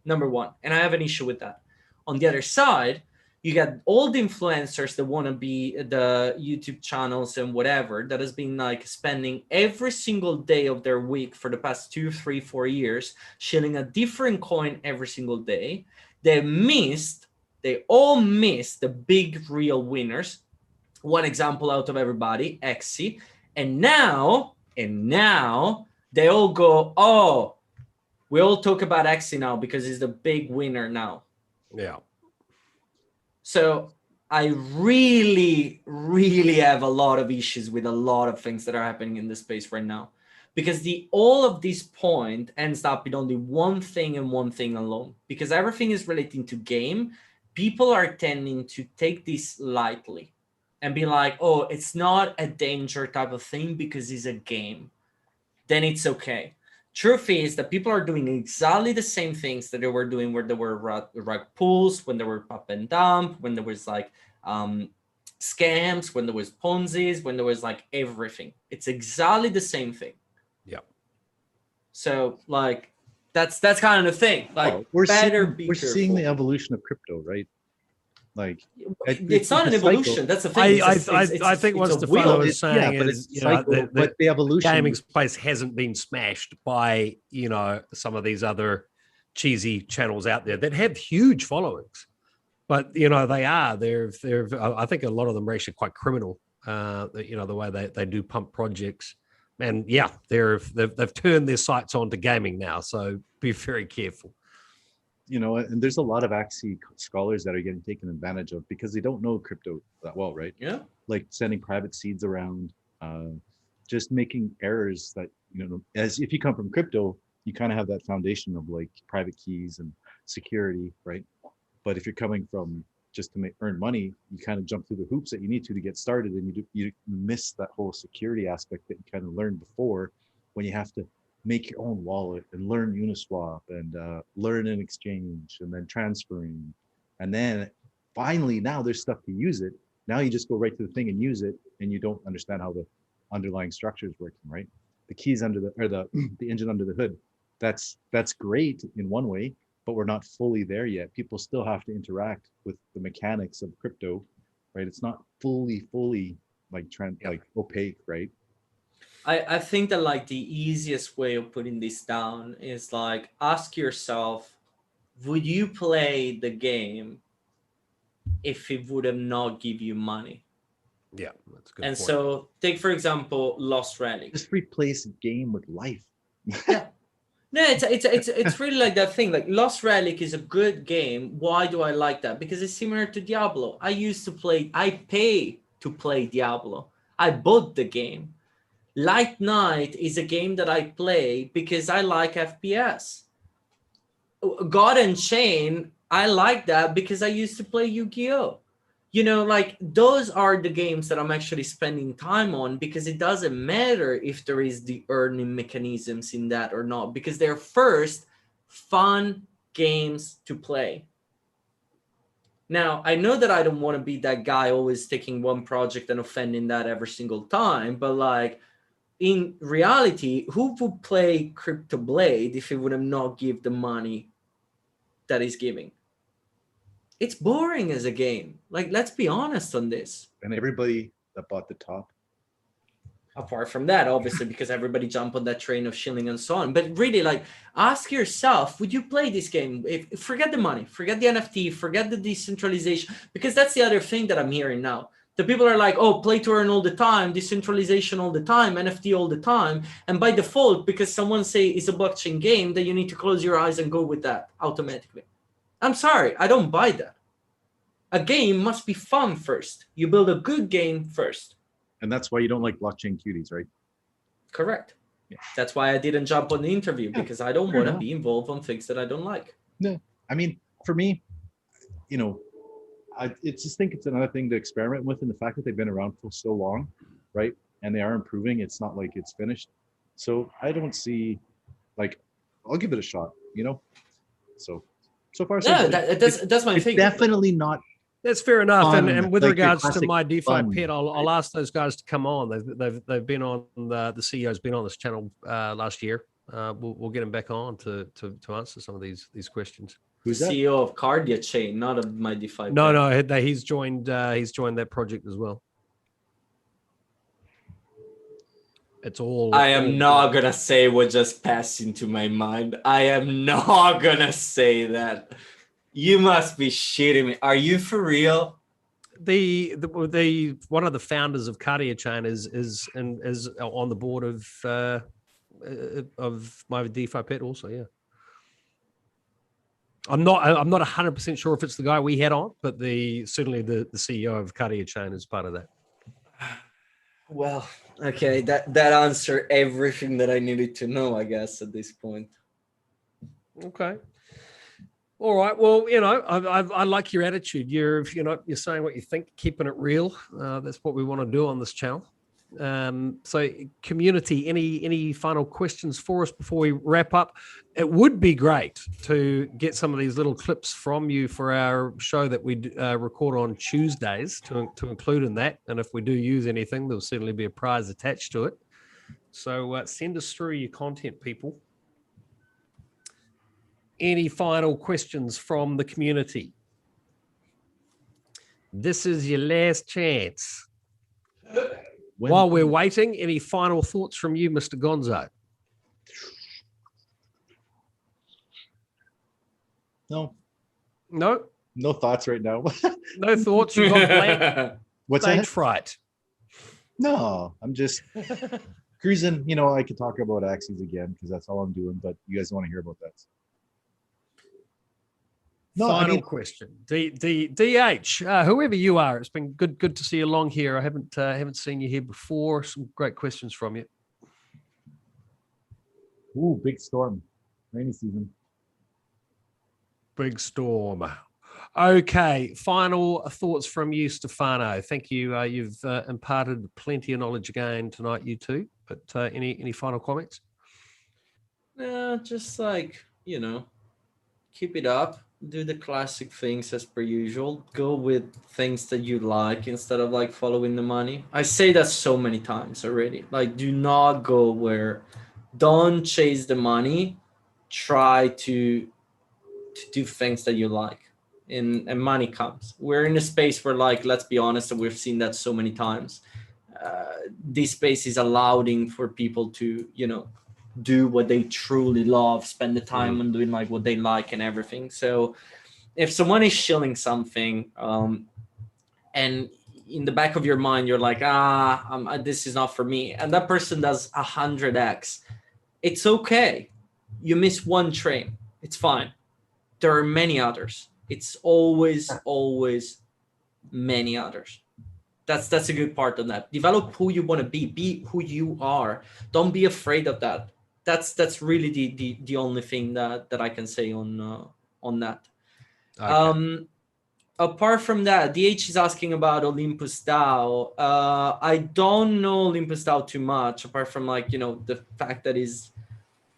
[SPEAKER 2] Number one. And I have an issue with that. On the other side, you got all the influencers that want to be the YouTube channels and whatever, that has been like spending every single day of their week for the past 2, 3, 4 years, shilling a different coin every single day. They all missed the big real winners. One example out of everybody, Axie. And now they all go, oh, we all talk about Axie now because he's the big winner now.
[SPEAKER 3] Yeah.
[SPEAKER 2] So I really, really have a lot of issues with a lot of things that are happening in this space right now, because all of this point ends up in only one thing and one thing alone, because everything is relating to game. People are tending to take this lightly and be like, oh, it's not a danger type of thing because it's a game. Then it's okay. Truth is that people are doing exactly the same things that they were doing where there were rug pulls, when there were pump and dump, when there was like scams, when there was Ponzi's, when there was like everything. It's exactly the same thing.
[SPEAKER 3] Yeah.
[SPEAKER 2] So like that's kind of the thing. Like
[SPEAKER 1] we're seeing the evolution of crypto, right? Like
[SPEAKER 2] it's not an evolution. That's the thing.
[SPEAKER 3] I think what Stefano is saying is,
[SPEAKER 1] but the evolution
[SPEAKER 3] gaming space hasn't been smashed by some of these other cheesy channels out there that have huge followings, but they are they're I think a lot of them are actually quite criminal. The way they do pump projects, and yeah, they've turned their sights on to gaming now. So be very careful.
[SPEAKER 1] And there's a lot of Axie scholars that are getting taken advantage of because they don't know crypto that well, right?
[SPEAKER 2] Yeah.
[SPEAKER 1] Like sending private seeds around, just making errors that, as if you come from crypto, you kind of have that foundation of like private keys and security, right? But if you're coming from just to earn money, you kind of jump through the hoops that you need to get started, and you miss that whole security aspect that you kind of learned before, when you have to make your own wallet and learn Uniswap and learn an exchange and then transferring. And then finally, now there's stuff to use it. Now you just go right to the thing and use it, and you don't understand how the underlying structure is working, right? The keys the engine under the hood. that's great in one way, but we're not fully there yet. People still have to interact with the mechanics of crypto, right? It's not fully like like opaque, right?
[SPEAKER 2] I think that like the easiest way of putting this down is like ask yourself, would you play the game if it would have not give you money?
[SPEAKER 3] Yeah, that's a good
[SPEAKER 2] And
[SPEAKER 3] point.
[SPEAKER 2] so take for example Lost Relic.
[SPEAKER 1] Just replace a game with life.
[SPEAKER 2] Yeah. No, it's really like that thing. Like Lost Relic is a good game. Why do I like that? Because it's similar to Diablo. I pay to play Diablo. I bought the game. Light Knight is a game that I play because I like FPS. God and Chain, I like that because I used to play Yu-Gi-Oh! You know, like those are the games that I'm actually spending time on because it doesn't matter if there is the earning mechanisms in that or not, because they're first fun games to play. Now, I know that I don't want to be that guy always taking one project and offending that every single time, but like in reality, who would play Crypto Blade if it would have not give the money that he's giving? It's boring as a game. Like, let's be honest on this.
[SPEAKER 1] And everybody that bought the top.
[SPEAKER 2] Apart from that, obviously, because everybody jumped on that train of shilling and so on. But really, like, ask yourself, would you play this game? Forget the money, forget the NFT, forget the decentralization, because that's the other thing that I'm hearing now. The people are like, oh, play to earn all the time, decentralization all the time, NFT all the time. And by default, because someone say it's a blockchain game, then you need to close your eyes and go with that automatically. I'm sorry, I don't buy that. A game must be fun first. You build a good game first.
[SPEAKER 1] And that's why you don't like blockchain cuties, right?
[SPEAKER 2] Correct.
[SPEAKER 1] Yeah.
[SPEAKER 2] That's why I didn't jump on the interview, because I don't want to be involved on things that I don't like.
[SPEAKER 1] No, I mean, for me, you know, I just think it's another thing to experiment with, and the fact that they've been around for so long, right? And they are improving. It's not like it's finished. So I don't see, like, I'll give it a shot, you know? So far, so
[SPEAKER 2] No,
[SPEAKER 1] good.
[SPEAKER 2] that's my
[SPEAKER 1] It's
[SPEAKER 2] thing.
[SPEAKER 1] definitely not.
[SPEAKER 3] That's fair enough.
[SPEAKER 1] Fun,
[SPEAKER 3] And with
[SPEAKER 1] like your
[SPEAKER 3] regards to
[SPEAKER 1] classic
[SPEAKER 3] my DeFi
[SPEAKER 1] fun,
[SPEAKER 3] pet, I'll
[SPEAKER 1] right?
[SPEAKER 3] ask those guys to come on. They've been on the CEO's been on this channel last year. We'll get him back on to answer some of these questions.
[SPEAKER 1] Who's that?
[SPEAKER 2] CEO of Cardia Chain, not of my DeFi.
[SPEAKER 3] No, he's joined that project as well. It's all.
[SPEAKER 2] I am not gonna say what just passed into my mind. I am not gonna say that. You must be shitting me. Are you for real?
[SPEAKER 3] The one of the founders of Cardia Chain is on the board of my DeFi pet also. Yeah. I'm not 100% sure if it's the guy we had on, but certainly the CEO of Cardia Chain is part of that.
[SPEAKER 2] Well, okay, that answered everything that I needed to know, I guess, at this point.
[SPEAKER 3] Okay. All right. Well, you know, I like your attitude. You're saying what you think, keeping it real. That's what we want to do on this channel. So community, any final questions for us before we wrap up? It would be great to get some of these little clips from you for our show that we record on Tuesdays to include in that. And if we do use anything, there'll certainly be a prize attached to it. So send us through your content, people. Any final questions from the community? This is your last chance. While we're waiting, any final thoughts from you, Mr. Gonzo?
[SPEAKER 1] No thoughts right now.
[SPEAKER 3] No thoughts. You got blank.
[SPEAKER 1] What's
[SPEAKER 3] Stage
[SPEAKER 1] that?
[SPEAKER 3] fright.
[SPEAKER 1] No, I'm just cruising. You know, I could talk about Axies again because that's all I'm doing, but you guys want to hear about that. No,
[SPEAKER 3] Final question. DH, whoever you are, it's been good to see you along here. I haven't seen you here before. Some great questions from you.
[SPEAKER 1] Ooh, big storm. Rainy season.
[SPEAKER 3] Big storm. Okay, final thoughts from you, Stefano. Thank you. You've imparted plenty of knowledge again tonight, you two. But any final comments?
[SPEAKER 2] Yeah, just like, keep it up. Do the classic things as per usual. Go with things that you like instead of like following the money. I say that so many times already. Like, do not go don't chase the money. try to do things that you like, and money comes. We're in a space where, like, let's be honest, and we've seen that so many times. This space is allowing for people to, do what they truly love, spend the time on doing like what they like and everything. So if someone is shilling something, and in the back of your mind you're like, this is not for me, and that person does 100x, it's okay. You miss one train, it's fine. There are many others. It's always many others. That's a good part of that. Develop who you want to be who you are. Don't be afraid of that. That's really the only thing that I can say on that.
[SPEAKER 3] Okay.
[SPEAKER 2] Apart from that, DH is asking about Olympus DAO. I don't know Olympus DAO too much, apart from like, the fact that is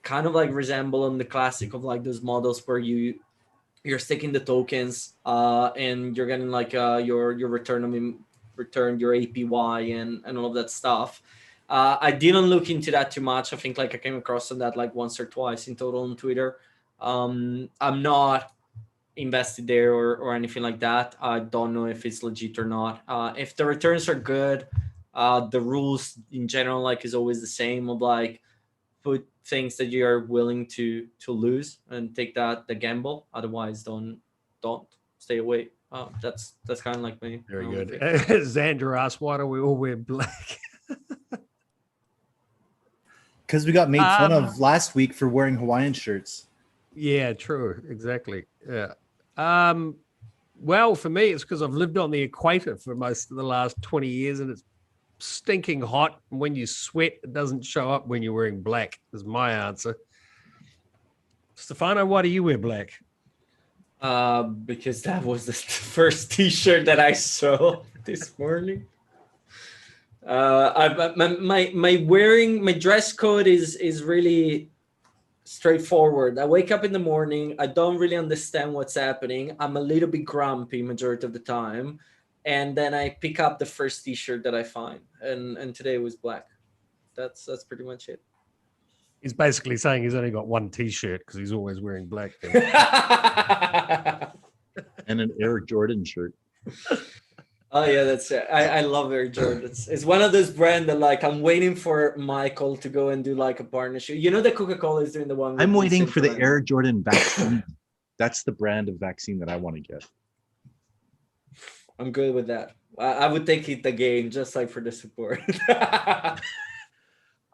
[SPEAKER 2] kind of like resemble on the classic of like those models where you're staking the tokens, and you're getting like your return your APY and all of that stuff. I didn't look into that too much. I think like I came across on that like once or twice in total on Twitter. I'm not invested there or anything like that. I don't know if it's legit or not. If the returns are good, the rules in general like is always the same of like put things that you are willing to lose and take the gamble. Otherwise, don't stay away. That's kind of like me.
[SPEAKER 3] Very good. Xander asked, why do we all wear black?
[SPEAKER 1] Because we got made fun of last week for wearing Hawaiian shirts.
[SPEAKER 3] Yeah, true. Exactly. Yeah. Well, for me, it's because I've lived on the equator for most of the last 20 years, and it's stinking hot. And when you sweat, it doesn't show up when you're wearing black, is my answer. Stefano, why do you wear black?
[SPEAKER 2] Because that was the first T-shirt that I saw this morning. My dress code is really straightforward. I wake up in the morning. I don't really understand what's happening. I'm a little bit grumpy majority of the time, and then I pick up the first T-shirt that I find. And today was black. That's pretty much it.
[SPEAKER 3] He's basically saying he's only got one T-shirt because he's always wearing black.
[SPEAKER 1] And an Air Jordan shirt.
[SPEAKER 2] Oh yeah, that's it. I love Air Jordans. It's one of those brands that like I'm waiting for Michael to go and do like a partnership. You know that Coca-Cola is doing the one.
[SPEAKER 1] I'm waiting for the Air Jordan vaccine. That's the brand of vaccine that I want to get.
[SPEAKER 2] I'm good with that. I would take it again, just like for the support.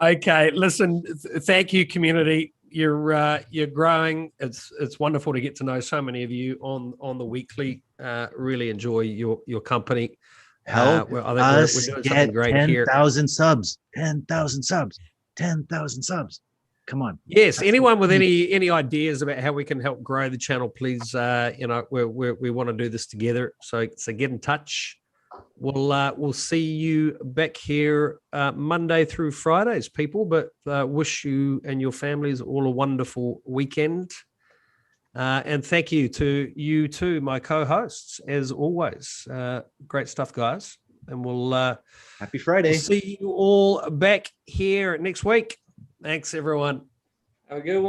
[SPEAKER 3] Okay, listen, thank you, community. You're growing. It's wonderful to get to know so many of you on the weekly. Really enjoy your company.
[SPEAKER 1] Help
[SPEAKER 3] I think
[SPEAKER 1] us
[SPEAKER 3] we're doing
[SPEAKER 1] get
[SPEAKER 3] something great here.
[SPEAKER 1] 10,000 subs. 10,000 subs. 10,000 subs. Come on.
[SPEAKER 3] Yes. Anyone with any ideas about how we can help grow the channel, please. We want to do this together. So get in touch. We'll see you back here Monday through Fridays, people. But wish you and your families all a wonderful weekend. And thank you to you too, my co-hosts, as always. Great stuff, guys. And we'll
[SPEAKER 1] happy Friday.
[SPEAKER 3] We'll see you all back here next week. Thanks, everyone.
[SPEAKER 2] Have a good one.